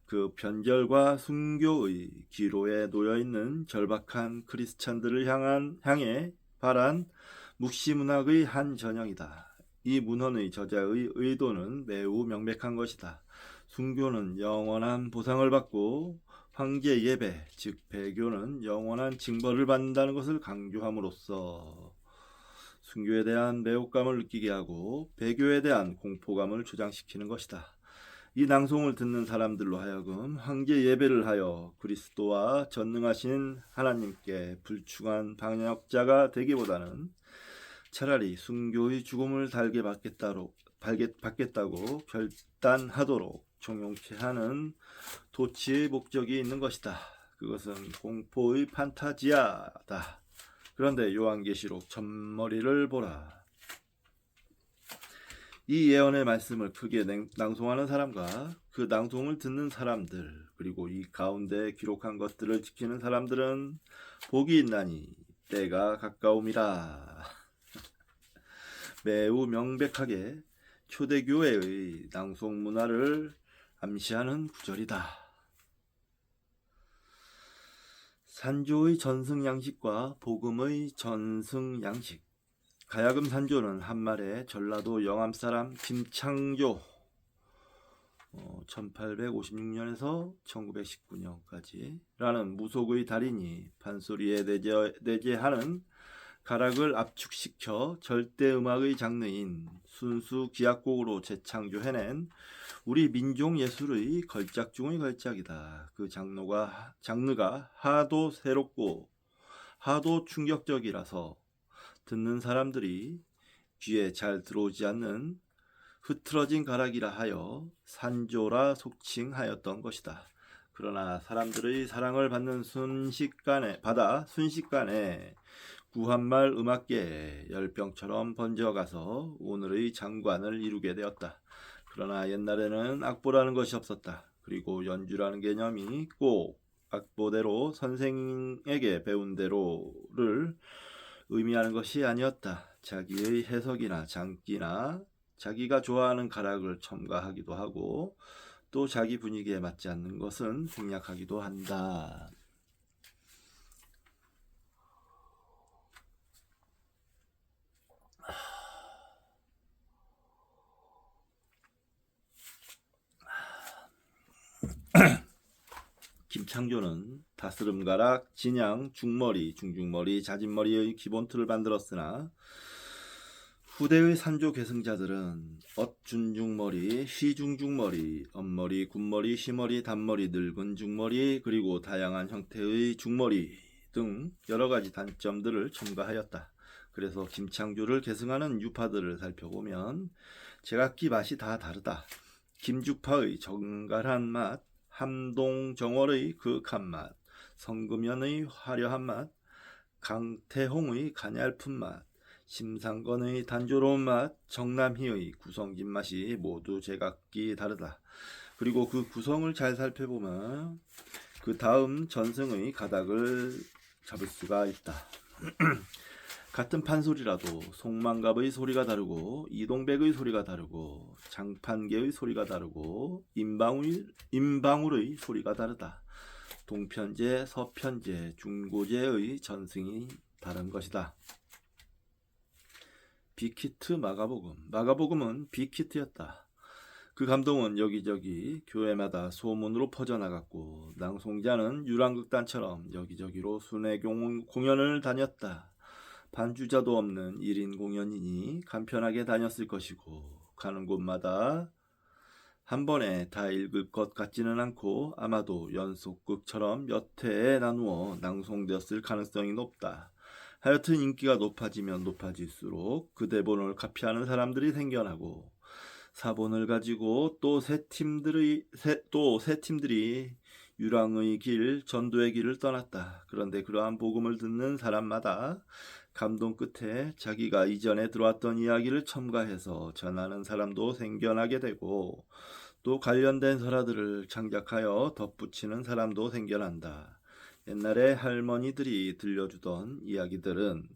그 변절과 순교의 기로에 놓여있는 절박한 크리스찬들을 향해 발한 묵시문학의 한 전형이다. 이 문헌의 저자의 의도는 매우 명백한 것이다. 순교는 영원한 보상을 받고 황제 예배, 즉 배교는 영원한 징벌을 받는다는 것을 강조함으로써 순교에 대한 매혹감을 느끼게 하고 배교에 대한 공포감을 조장시키는 것이다. 이 낭송을 듣는 사람들로 하여금 황제 예배를 하여 그리스도와 전능하신 하나님께 불충한 반역자가 되기보다는 차라리 순교의 죽음을 달게 받겠다고 결단하도록 종용케 하는 도치의 목적이 있는 것이다. 그것은 공포의 판타지아다. 그런데 요한계시록 첫머리를 보라. 이 예언의 말씀을 크게 낭송하는 사람과 그 낭송을 듣는 사람들, 그리고 이 가운데 기록한 것들을 지키는 사람들은 복이 있나니 때가 가까움이라. 매우 명백하게 초대교회의 낭송 문화를 암시하는 구절이다. 산조의 전승 양식과 복음의 전승 양식. 가야금 산조는 한말에 전라도 영암 사람 김창조 1856년에서 1919년까지 라는 무속의 달인이 판소리에 내재하는 가락을 압축시켜 절대음악의 장르인 순수 기악곡으로 재창조해낸 우리 민족 예술의 걸작 중의 걸작이다. 그 장르가 하도 새롭고 하도 충격적이라서 듣는 사람들이 귀에 잘 들어오지 않는 흐트러진 가락이라 하여 산조라 속칭하였던 것이다. 그러나 사람들의 사랑을 순식간에 구한말 음악계에 열병처럼 번져가서 오늘의 장관을 이루게 되었다. 그러나 옛날에는 악보라는 것이 없었다. 그리고 연주라는 개념이 꼭 악보대로 선생에게 배운 대로를 의미하는 것이 아니었다. 자기의 해석이나 장기나 자기가 좋아하는 가락을 첨가하기도 하고 또 자기 분위기에 맞지 않는 것은 생략하기도 한다. 김창조는 다스름가락, 진양, 중머리, 중중머리, 자진머리의 기본 틀을 만들었으나 후대의 산조 계승자들은 엇준중머리, 휘중중머리, 엄머리, 굿머리, 쉬머리, 단머리, 늙은 중머리, 그리고 다양한 형태의 중머리 등 여러가지 단점들을 첨가하였다. 그래서 김창조를 계승하는 유파들을 살펴보면 제각기 맛이 다 다르다. 김주파의 정갈한 맛, 함동정월의 그윽한 맛, 성금연의 화려한 맛, 강태홍의 가냘픈 맛, 심상건의 단조로운 맛, 정남희의 구성진 맛이 모두 제각기 다르다. 그리고 그 구성을 잘 살펴보면 그 다음 전승의 가닥을 잡을 수가 있다. 같은 판소리라도 송만갑의 소리가 다르고 이동백의 소리가 다르고 장판계의 소리가 다르고 임방울의 소리가 다르다. 동편제, 서편제, 중고제의 전승이 다른 것이다. 빅히트 마가복음은 빅히트였다. 그 감동은 여기저기 교회마다 소문으로 퍼져나갔고 낭송자는 유랑극단처럼 여기저기로 순회 공연을 다녔다. 반주자도 없는 1인 공연이니 간편하게 다녔을 것이고 가는 곳마다 한 번에 다 읽을 것 같지는 않고 아마도 연속극처럼 몇 회에 나누어 낭송되었을 가능성이 높다. 하여튼 인기가 높아지면 높아질수록 그 대본을 카피하는 사람들이 생겨나고 사본을 가지고 또 새 팀들이 유랑의 길, 전도의 길을 떠났다. 그런데 그러한 복음을 듣는 사람마다 감동 끝에 자기가 이전에 들어왔던 이야기를 첨가해서 전하는 사람도 생겨나게 되고 또 관련된 설화들을 창작하여 덧붙이는 사람도 생겨난다. 옛날에 할머니들이 들려주던 이야기들은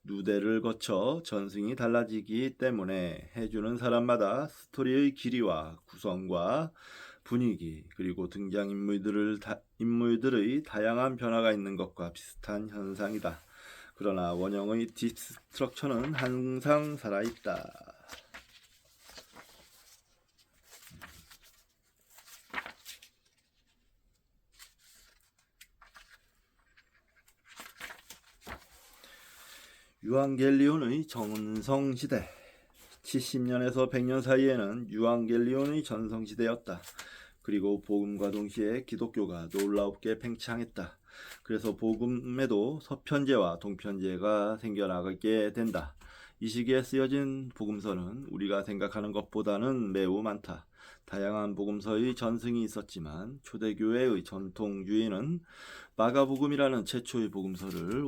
누대를 거쳐 전승이 달라지기 때문에 해주는 사람마다 스토리의 길이와 구성과 분위기 그리고 인물들의 다양한 변화가 있는 것과 비슷한 현상이다. 그러나 원형의 디스트럭처는 항상 살아있다. 유앙겔리온의 전성시대 70년에서 100년 사이에는 유앙겔리온의 전성시대였다. 그리고 복음과 동시에 기독교가 놀랍게 팽창했다. 그래서 복음에도 서편제와 동편제가 생겨나게 된다. 이 시기에 쓰여진 복음서는 우리가 생각하는 것보다는 매우 많다. 다양한 복음서의 전승이 있었지만 초대교회의 전통주의는 마가복음이라는 최초의 복음서를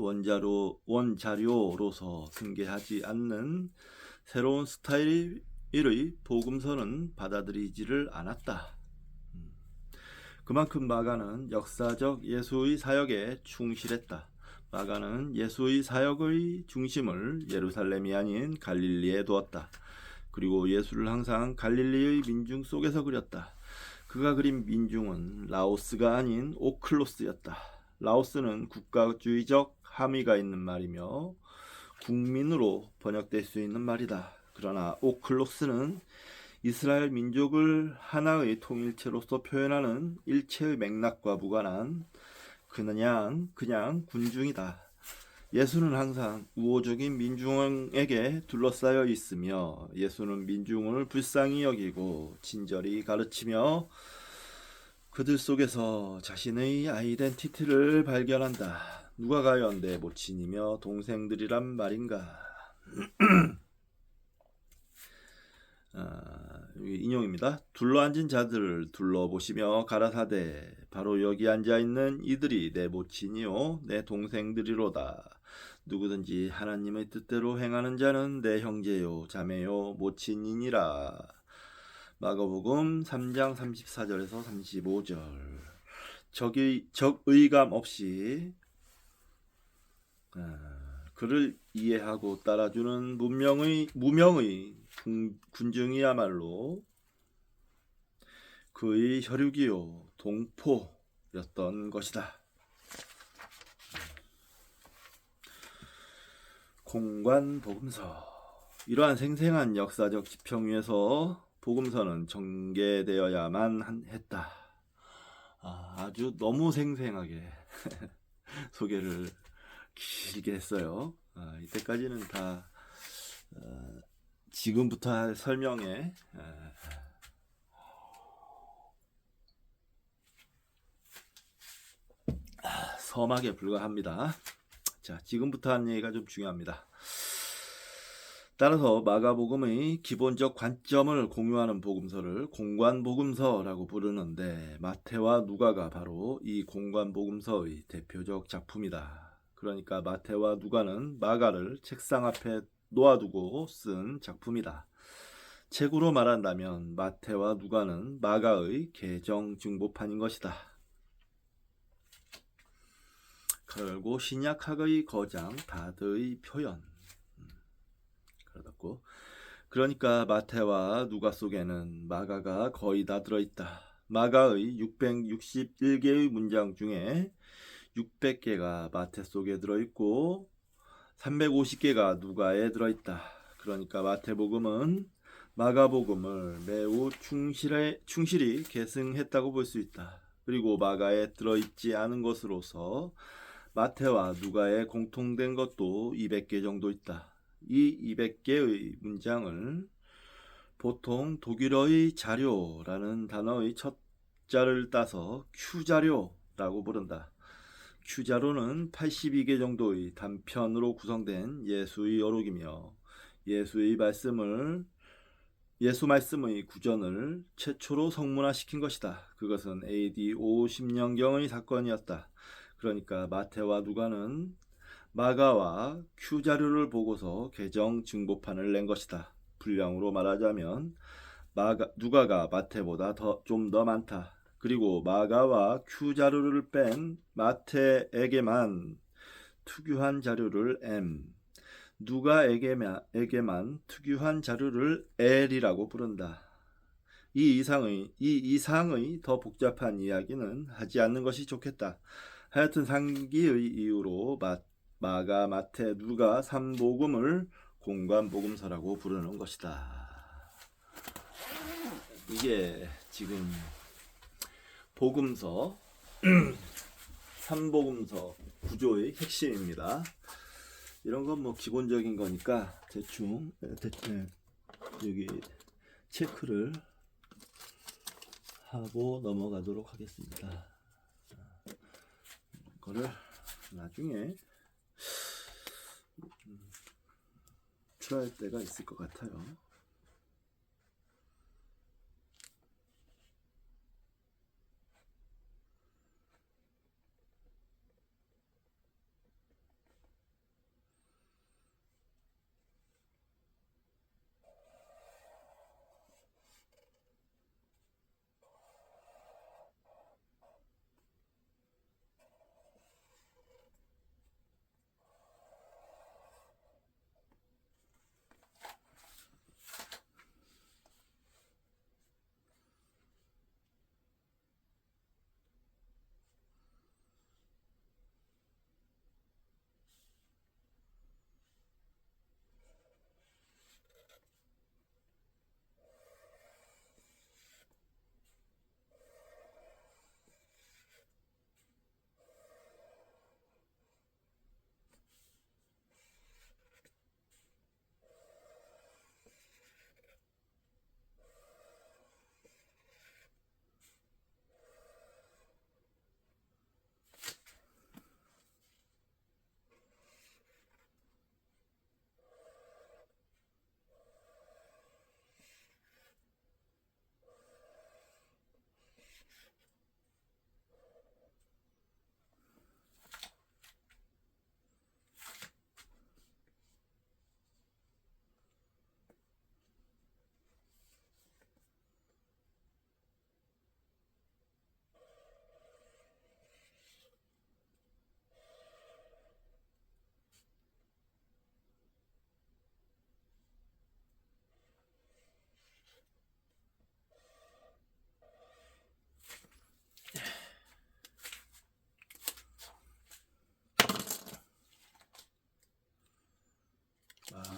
원자료로서 승계하지 않는 새로운 스타일의 일의 복음서는 받아들이지를 않았다. 그만큼 마가는 역사적 예수의 사역에 충실했다. 마가는 예수의 사역의 중심을 예루살렘이 아닌 갈릴리에 두었다. 그리고 예수를 항상 갈릴리의 민중 속에서 그렸다. 그가 그린 민중은 라오스가 아닌 오클로스였다. 라오스는 국가주의적 함의가 있는 말이며 국민으로 번역될 수 있는 말이다. 그러나 오클로스는 이스라엘 민족을 하나의 통일체로서 표현하는 일체의 맥락과 무관한 그냥 군중이다. 예수는 항상 우호적인 민중에게 둘러싸여 있으며 예수는 민중을 불쌍히 여기고 친절히 가르치며 그들 속에서 자신의 아이덴티티를 발견한다. 누가 과연 내 모친이며 동생들이란 말인가? 여기 인용입니다. 둘러앉은 자들을 둘러보시며 가라사대 바로 여기 앉아있는 이들이 내 모친이요 내 동생들이로다. 누구든지 하나님의 뜻대로 행하는 자는 내 형제요 자매요 모친이니라. 마가복음 3장 34절에서 35절. 적의감 없이 그를 이해하고 따라주는 무명의 군중이야말로 그의 혈육이요 동포였던 것이다. 공관복음서. 이러한 생생한 역사적 지평 위에서 복음서는 전개되어야만 했다. 아주 너무 생생하게 소개를 길게 했어요. 이때까지는 다 지금부터 할 설명에 서막에 불과합니다. 자, 지금부터 하는 얘기가 좀 중요합니다. 따라서 마가복음의 기본적 관점을 공유하는 복음서를 공관복음서라고 부르는데 마태와 누가가 바로 이 공관복음서의 대표적 작품이다. 그러니까 마태와 누가는 마가를 책상 앞에 놓아두고 쓴 작품이다. 책으로 말한다면 마태와 누가는 마가의 개정 증보판인 것이다. 그리고 신약학의 거장 다드의 표현. 그러니까 마태와 누가 속에는 마가가 거의 다 들어있다. 마가의 661개의 문장 중에 600개가 마태 속에 들어있고 350개가 누가에 들어있다. 그러니까 마태복음은 마가복음을 매우 충실히 계승했다고 볼 수 있다. 그리고 마가에 들어있지 않은 것으로서 마태와 누가에 공통된 것도 200개 정도 있다. 이 200개의 문장을 보통 독일어의 자료라는 단어의 첫 자를 따서 Q자료라고 부른다. Q자료는 82개 정도의 단편으로 구성된 예수의 어록이며 예수 말씀의 구전을 최초로 성문화시킨 것이다. 그것은 AD 50년경의 사건이었다. 그러니까 마태와 누가는 마가와 Q자료를 보고서 개정 증보판을 낸 것이다. 분량으로 말하자면 누가가 마태보다 좀 더 많다. 그리고 마가와 Q자료를 뺀 마태에게만 특유한 자료를 M, 누가에게만 특유한 자료를 L이라고 부른다. 이 이상의 더 복잡한 이야기는 하지 않는 것이 좋겠다. 하여튼 상기의 이유로 마가, 마태, 누가 3복음을 공관복음서라고 부르는 것이다. 이게 지금 복음서 3복음서 구조의 핵심입니다. 이런 건 뭐 기본적인 거니까 대충 여기 체크를 하고 넘어가도록 하겠습니다. 이거를 나중에 필요할 때가 있을 것 같아요.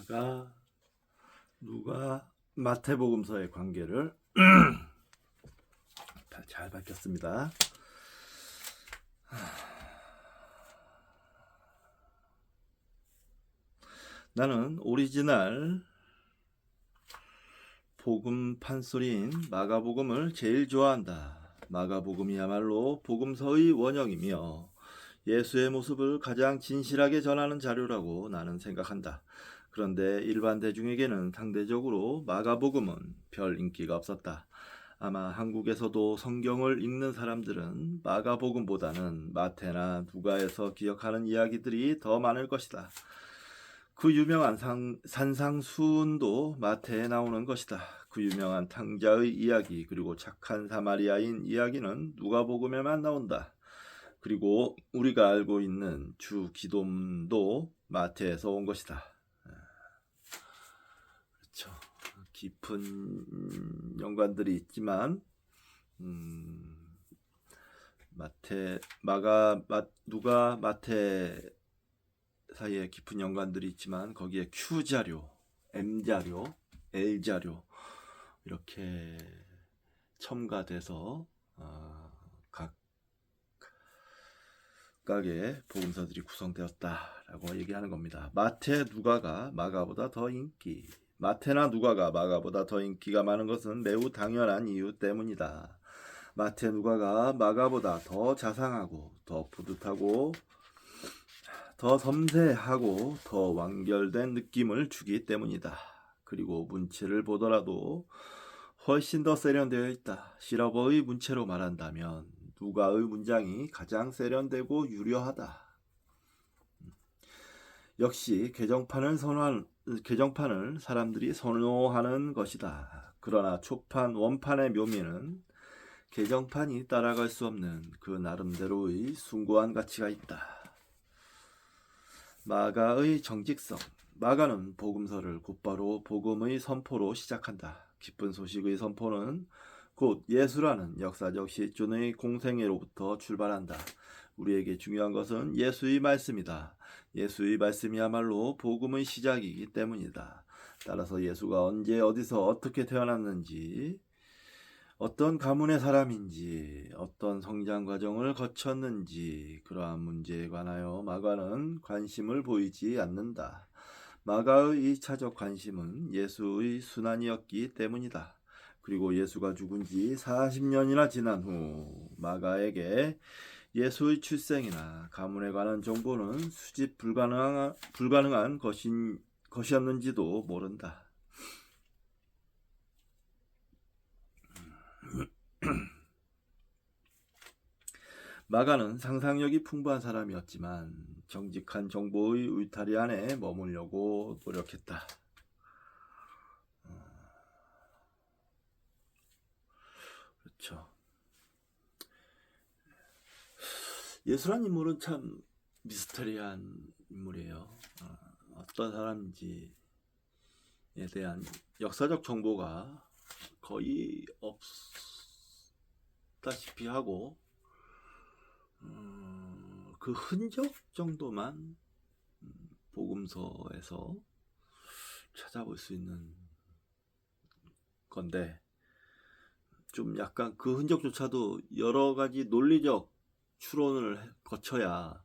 마가, 누가, 마태복음서의 관계를 잘 밝혔습니다. 나는 오리지널 복음 판소리인 마가복음을 제일 좋아한다. 마가복음이야말로 복음서의 원형이며 예수의 모습을 가장 진실하게 전하는 자료라고 나는 생각한다. 그런데 일반 대중에게는 상대적으로 마가복음은 별 인기가 없었다. 아마 한국에서도 성경을 읽는 사람들은 마가복음보다는 마태나 누가에서 기억하는 이야기들이 더 많을 것이다. 그 유명한 산상수훈도 마태에 나오는 것이다. 그 유명한 탕자의 이야기 그리고 착한 사마리아인 이야기는 누가복음에만 나온다. 그리고 우리가 알고 있는 주 기돔도 마태에서 온 것이다. 그렇죠. 깊은 연관들이 있지만 누가 마태 사이에 깊은 연관들이 있지만 거기에 Q자료, M자료, L자료 이렇게 첨가돼서 각각의 복음서들이 구성되었다라고 얘기하는 겁니다. 마태, 누가가 마가보다 더 마태나 누가가 마가보다 더 인기가 많은 것은 매우 당연한 이유 때문이다. 마태, 누가가 마가보다 더 자상하고 더 뿌듯하고 더 섬세하고 더 완결된 느낌을 주기 때문이다. 그리고 문체를 보더라도 훨씬 더 세련되어 있다. 시라버의 문체로 말한다면 누가의 문장이 가장 세련되고 유려하다. 역시 개정판을 사람들이 선호하는 것이다. 그러나 초판, 원판의 묘미는 개정판이 따라갈 수 없는 그 나름대로의 숭고한 가치가 있다. 마가의 정직성. 마가는 복음서를 곧바로 복음의 선포로 시작한다. 기쁜 소식의 선포는 곧 예수라는 역사적 시존의 공생애로부터 출발한다. 우리에게 중요한 것은 예수의 말씀이다. 예수의 말씀이야말로 복음의 시작이기 때문이다. 따라서 예수가 언제 어디서 어떻게 태어났는지, 어떤 가문의 사람인지, 어떤 성장 과정을 거쳤는지 그러한 문제에 관하여 마가는 관심을 보이지 않는다. 마가의 2차적 관심은 예수의 순환이었기 때문이다. 그리고 예수가 죽은 지 40년이나 지난 후 마가에게 예수의 출생이나 가문에 관한 정보는 수집 불가능한 것이었는지도 모른다. 마가는 상상력이 풍부한 사람이었지만 정직한 정보의 울타리 안에 머물려고 노력했다. 그렇죠. 예수란 인물은 참 미스터리한 인물이에요. 어떤 사람인지에 대한 역사적 정보가 거의 없다시피 하고 그 흔적 정도만 복음서에서 찾아볼 수 있는 건데 좀 약간 그 흔적조차도 여러 가지 논리적 추론을 거쳐야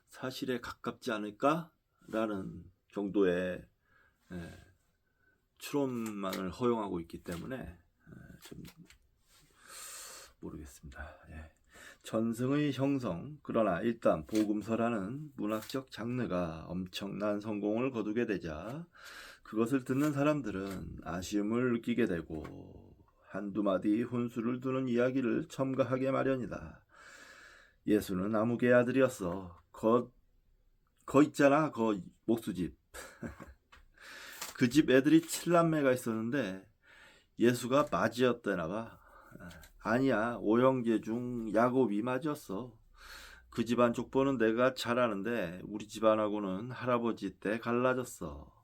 사실에 가깝지 않을까라는 정도의 추론만을 허용하고 있기 때문에 좀 모르겠습니다. 전승의 형성. 그러나 일단 복음서라는 문학적 장르가 엄청난 성공을 거두게 되자 그것을 듣는 사람들은 아쉬움을 느끼게 되고 한두 마디 혼수를 두는 이야기를 첨가하게 마련이다. 예수는 아무개 아들이었어. 거 있잖아. 거 목수집. 그 집 애들이 7남매가 있었는데 예수가 맞이였대나 봐. 아니야, 5형제 중 야곱이 맞았어. 그 집안 족보는 내가 잘 아는데 우리 집안하고는 할아버지 때 갈라졌어.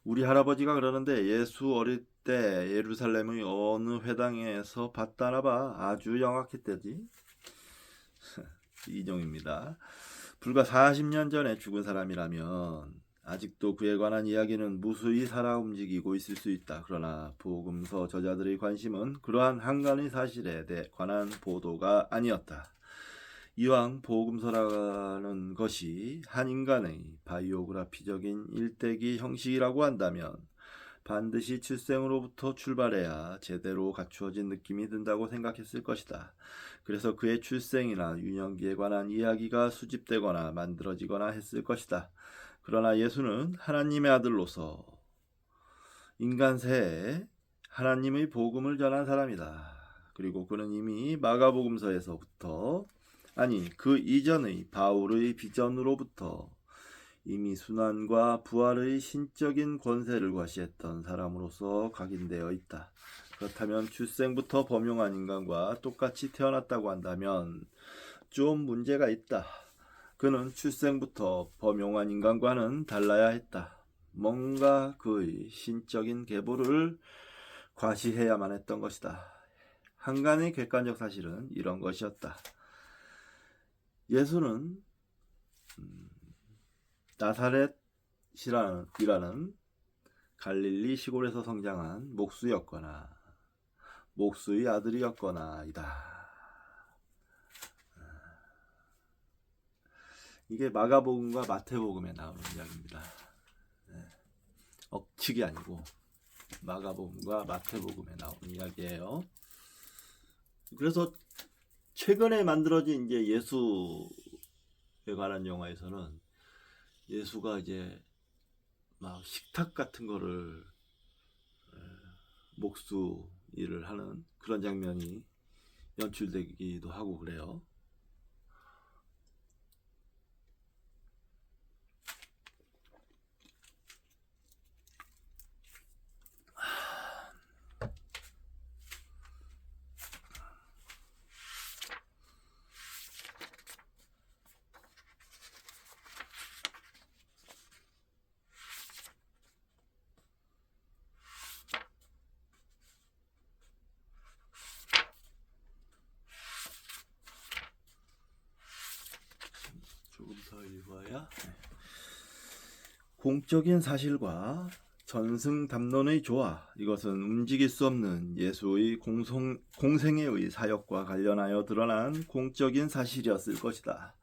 우리 할아버지가 그러는데 예수 어릴 때 예루살렘의 어느 회당에서 봤다나 봐. 아주 영악했대지. 인용입니다. 불과 40년 전에 죽은 사람이라면 아직도 그에 관한 이야기는 무수히 살아 움직이고 있을 수 있다. 그러나 복음서 저자들의 관심은 그러한 한간의 사실에 관한 보도가 아니었다. 이왕 복음서라는 것이 한 인간의 바이오그라피적인 일대기 형식이라고 한다면 반드시 출생으로부터 출발해야 제대로 갖추어진 느낌이 든다고 생각했을 것이다. 그래서 그의 출생이나 유년기에 관한 이야기가 수집되거나 만들어지거나 했을 것이다. 그러나 예수는 하나님의 아들로서 인간세에 하나님의 복음을 전한 사람이다. 그리고 그는 이미 마가복음서에서부터 아니 그 이전의 바울의 비전으로부터 이미 순환과 부활의 신적인 권세를 과시했던 사람으로서 각인되어 있다. 그렇다면 출생부터 범용한 인간과 똑같이 태어났다고 한다면 좀 문제가 있다. 그는 출생부터 범용한 인간과는 달라야 했다. 뭔가 그의 신적인 계보를 과시해야만 했던 것이다. 한간의 객관적 사실은 이런 것이었다. 예수는 나사렛이라는 갈릴리 시골에서 성장한 목수였거나 목수의 아들이었거나이다. 이게 마가복음과 마태복음에 나오는 이야기입니다. 억측이 아니고 마가복음과 마태복음에 나오는 이야기예요. 그래서 최근에 만들어진 이제 예수에 관한 영화에서는 예수가 이제 막 식탁 같은 거를 목수 일을 하는 그런 장면이 연출되기도 하고 그래요. 조금 더 읽어야. 공적인 사실과 전승담론의 조화, 이것은 움직일 수 없는 예수의 공생애의 사역과 관련하여 드러난 공적인 사실이었을 것이다.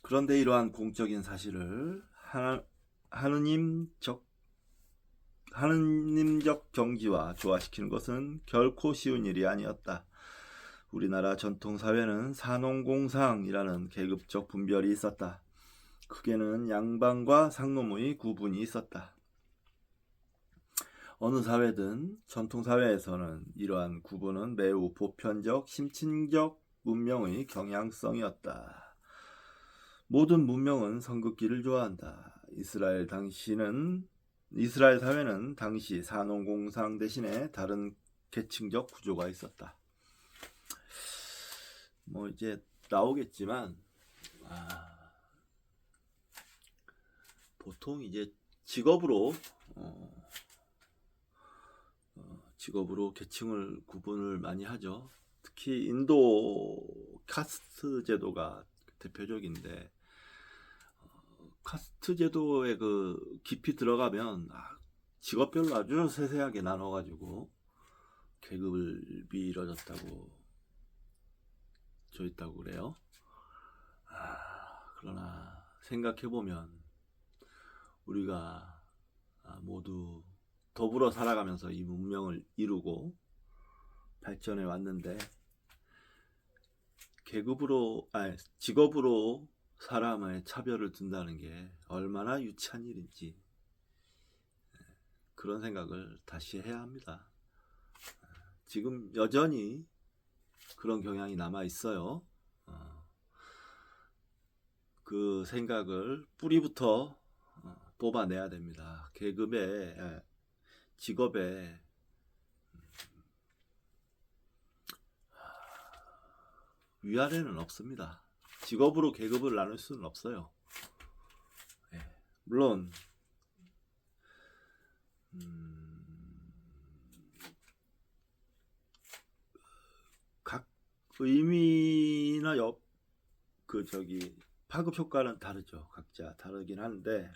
그런데 이러한 공적인 사실을 하느님적 정지와 조화시키는 것은 결코 쉬운 일이 아니었다. 우리나라 전통사회는 산농공상이라는 계급적 분별이 있었다. 크게는 양반과 상놈의 구분이 있었다. 어느 사회든 전통사회에서는 이러한 구분은 매우 보편적, 심층적 문명의 경향성이었다. 모든 문명은 선긋기를 좋아한다. 이스라엘 사회는 당시 산농공상 대신에 다른 계층적 구조가 있었다. 뭐 이제 나오겠지만 보통 이제 직업으로 계층을 구분을 많이 하죠. 특히 인도 카스트 제도가 대표적인데 카스트 제도에 그 깊이 들어가면 직업별로 아주 세세하게 나눠가지고 계급이 이루어졌다고 져 있다고 그래요. 그러나 생각해보면 우리가 모두 더불어 살아가면서 이 문명을 이루고 발전해 왔는데 직업으로 사람의 차별을 둔다는 게 얼마나 유치한 일인지 그런 생각을 다시 해야 합니다. 지금 여전히 그런 경향이 남아 있어요. 그 생각을 뿌리부터 뽑아내야 됩니다. 직업에 위아래는 없습니다. 직업으로 계급을 나눌 수는 없어요. 물론 각 의미나 파급 효과는 다르죠. 각자 다르긴 한데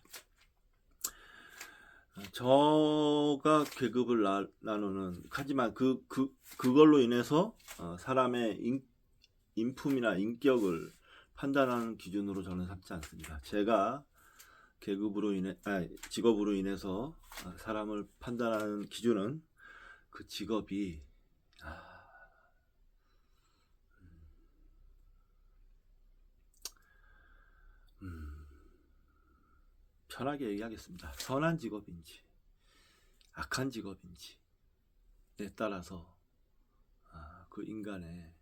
저가 계급을 나누는, 하지만 그걸로 인해서 사람의 인품이나 인격을 판단하는 기준으로 저는 삼지 않습니다. 제가 직업으로 인해서 사람을 판단하는 기준은 그 직업이 편하게 얘기하겠습니다. 선한 직업인지 악한 직업인지에 따라서 그 인간의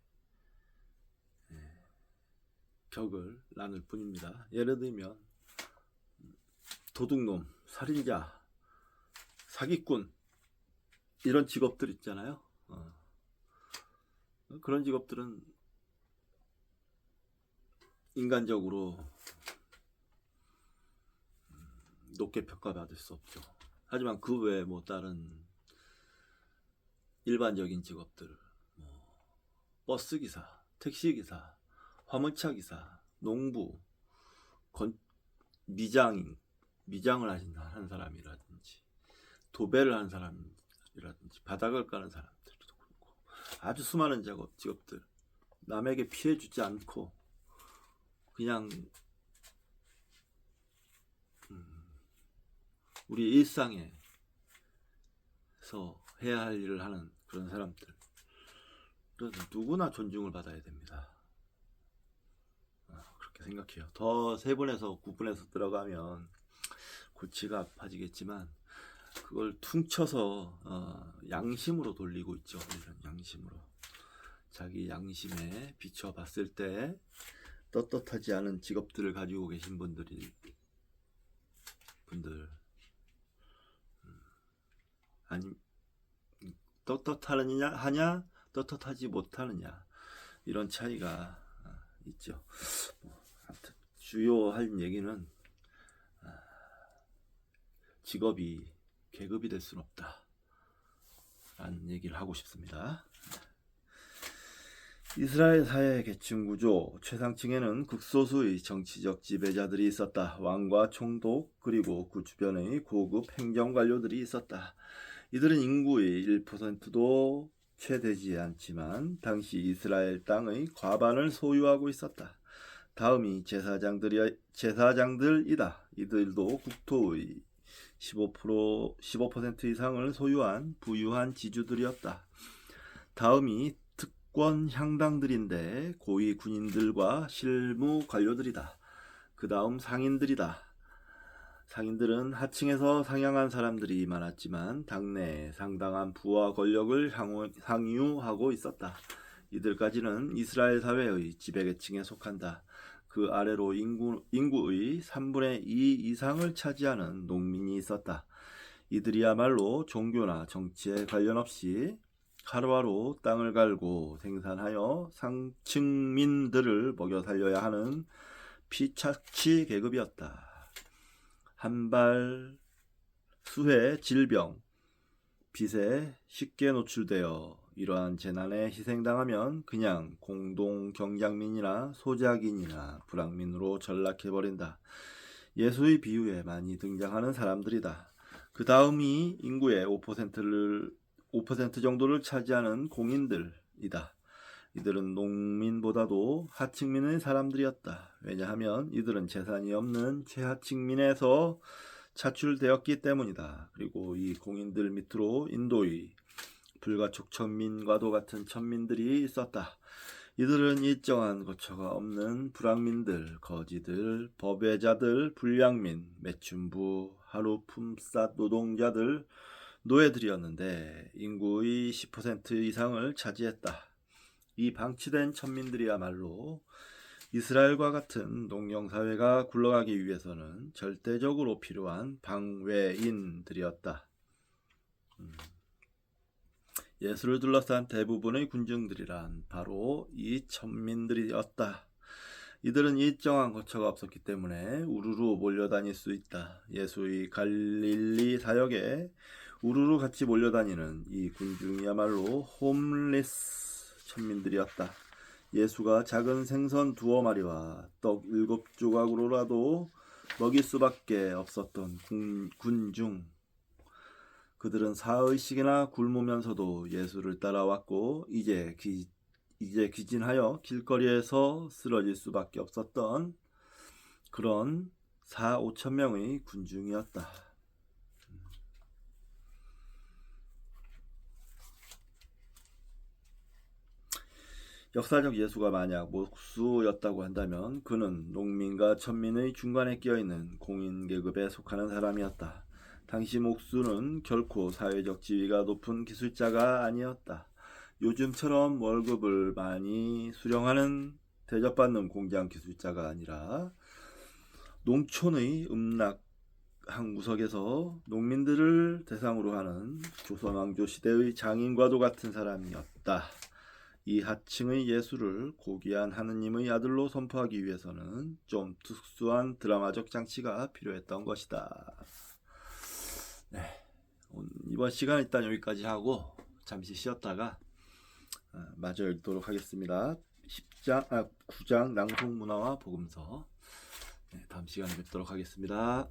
격을 나눌 뿐입니다. 예를 들면 도둑놈, 살인자, 사기꾼 이런 직업들 있잖아요. 그런 직업들은 인간적으로 높게 평가받을 수 없죠. 하지만 그 외에 뭐 다른 일반적인 직업들, 버스기사, 택시기사, 화물차기사, 농부, 미장을 하는 사람이라든지 도배를 하는 사람이라든지 바닥을 까는 사람들도 그렇고 아주 수많은 직업들, 남에게 피해 주지 않고 그냥 우리 일상에서 해야 할 일을 하는 그런 사람들, 누구나 존중을 받아야 됩니다. 그렇게 생각해요. 더 세분해서 구분해서 들어가면 골치가 아파지겠지만 그걸 퉁쳐서 양심으로 돌리고 있죠. 이런 양심으로 자기 양심에 비춰봤을 때 떳떳하지 않은 직업들을 가지고 계신 분들 아니 떳떳하느냐 떳떳하지 못하느냐 이런 차이가 있죠. 아무튼 주요할 얘기는 직업이 계급이 될 수는 없다 라는 얘기를 하고 싶습니다. 이스라엘 사회 계층 구조, 최상층에는 극소수의 정치적 지배자들이 있었다. 왕과 총독 그리고 그 주변의 고급 행정관료들이 있었다. 이들은 인구의 1%도 채 되지 않지만 당시 이스라엘 땅의 과반을 소유하고 있었다. 다음이 제사장들이다. 이들도 국토의 15% 이상을 소유한 부유한 지주들이었다. 다음이 특권 향당들인데 고위 군인들과 실무 관료들이다. 그 다음 상인들이다. 상인들은 하층에서 상향한 사람들이 많았지만 당내에 상당한 부와 권력을 향유하고 있었다. 이들까지는 이스라엘 사회의 지배계층에 속한다. 그 아래로 인구의 3분의 2 이상을 차지하는 농민이 있었다. 이들이야말로 종교나 정치에 관련 없이 하루하루 땅을 갈고 생산하여 상층민들을 먹여 살려야 하는 피착취 계급이었다. 한발 수해, 질병, 빚에 쉽게 노출되어 이러한 재난에 희생당하면 그냥 공동 경장민이나 소작인이나 불황민으로 전락해버린다. 예수의 비유에 많이 등장하는 사람들이다. 그 다음이 인구의 5% 정도를 차지하는 공인들이다. 이들은 농민보다도 하층민의 사람들이었다. 왜냐하면 이들은 재산이 없는 최하층민에서 차출되었기 때문이다. 그리고 이 공인들 밑으로 인도의 불가촉 천민과도 같은 천민들이 있었다. 이들은 일정한 거처가 없는 불황민들, 거지들, 법외자들, 불량민, 매춘부, 하루 품삯 노동자들, 노예들이었는데 인구의 10% 이상을 차지했다. 이 방치된 천민들이야말로 이스라엘과 같은 농경사회가 굴러가기 위해서는 절대적으로 필요한 방외인들이었다. 예수를 둘러싼 대부분의 군중들이란 바로 이 천민들이었다. 이들은 일정한 거처가 없었기 때문에 우르르 몰려다닐 수 있다. 예수의 갈릴리 사역에 우르르 같이 몰려다니는 이 군중이야말로 홈리스 천민들이었다. 예수가 작은 생선 2마리와 떡 7조각으로라도 먹일 수밖에 없었던 군중, 그들은 사흘씩이나 굶으면서도 예수를 따라왔고 이제 기진하여 길거리에서 쓰러질 수밖에 없었던 그런 4~5천 명의 군중이었다. 역사적 예수가 만약 목수였다고 한다면 그는 농민과 천민의 중간에 끼어있는 공인계급에 속하는 사람이었다. 당시 목수는 결코 사회적 지위가 높은 기술자가 아니었다. 요즘처럼 월급을 많이 수령하는 대접받는 공장 기술자가 아니라 농촌의 음락 한 구석에서 농민들을 대상으로 하는 조선왕조 시대의 장인과도 같은 사람이었다. 이 하층의 예수를 고귀한 하느님의 아들로 선포하기 위해서는 좀 특수한 드라마적 장치가 필요했던 것이다. 네, 이번 시간은 일단 여기까지 하고 잠시 쉬었다가 마저 읽도록 하겠습니다. 9장 낭송문화와 복음서. 네, 다음 시간에 뵙도록 하겠습니다.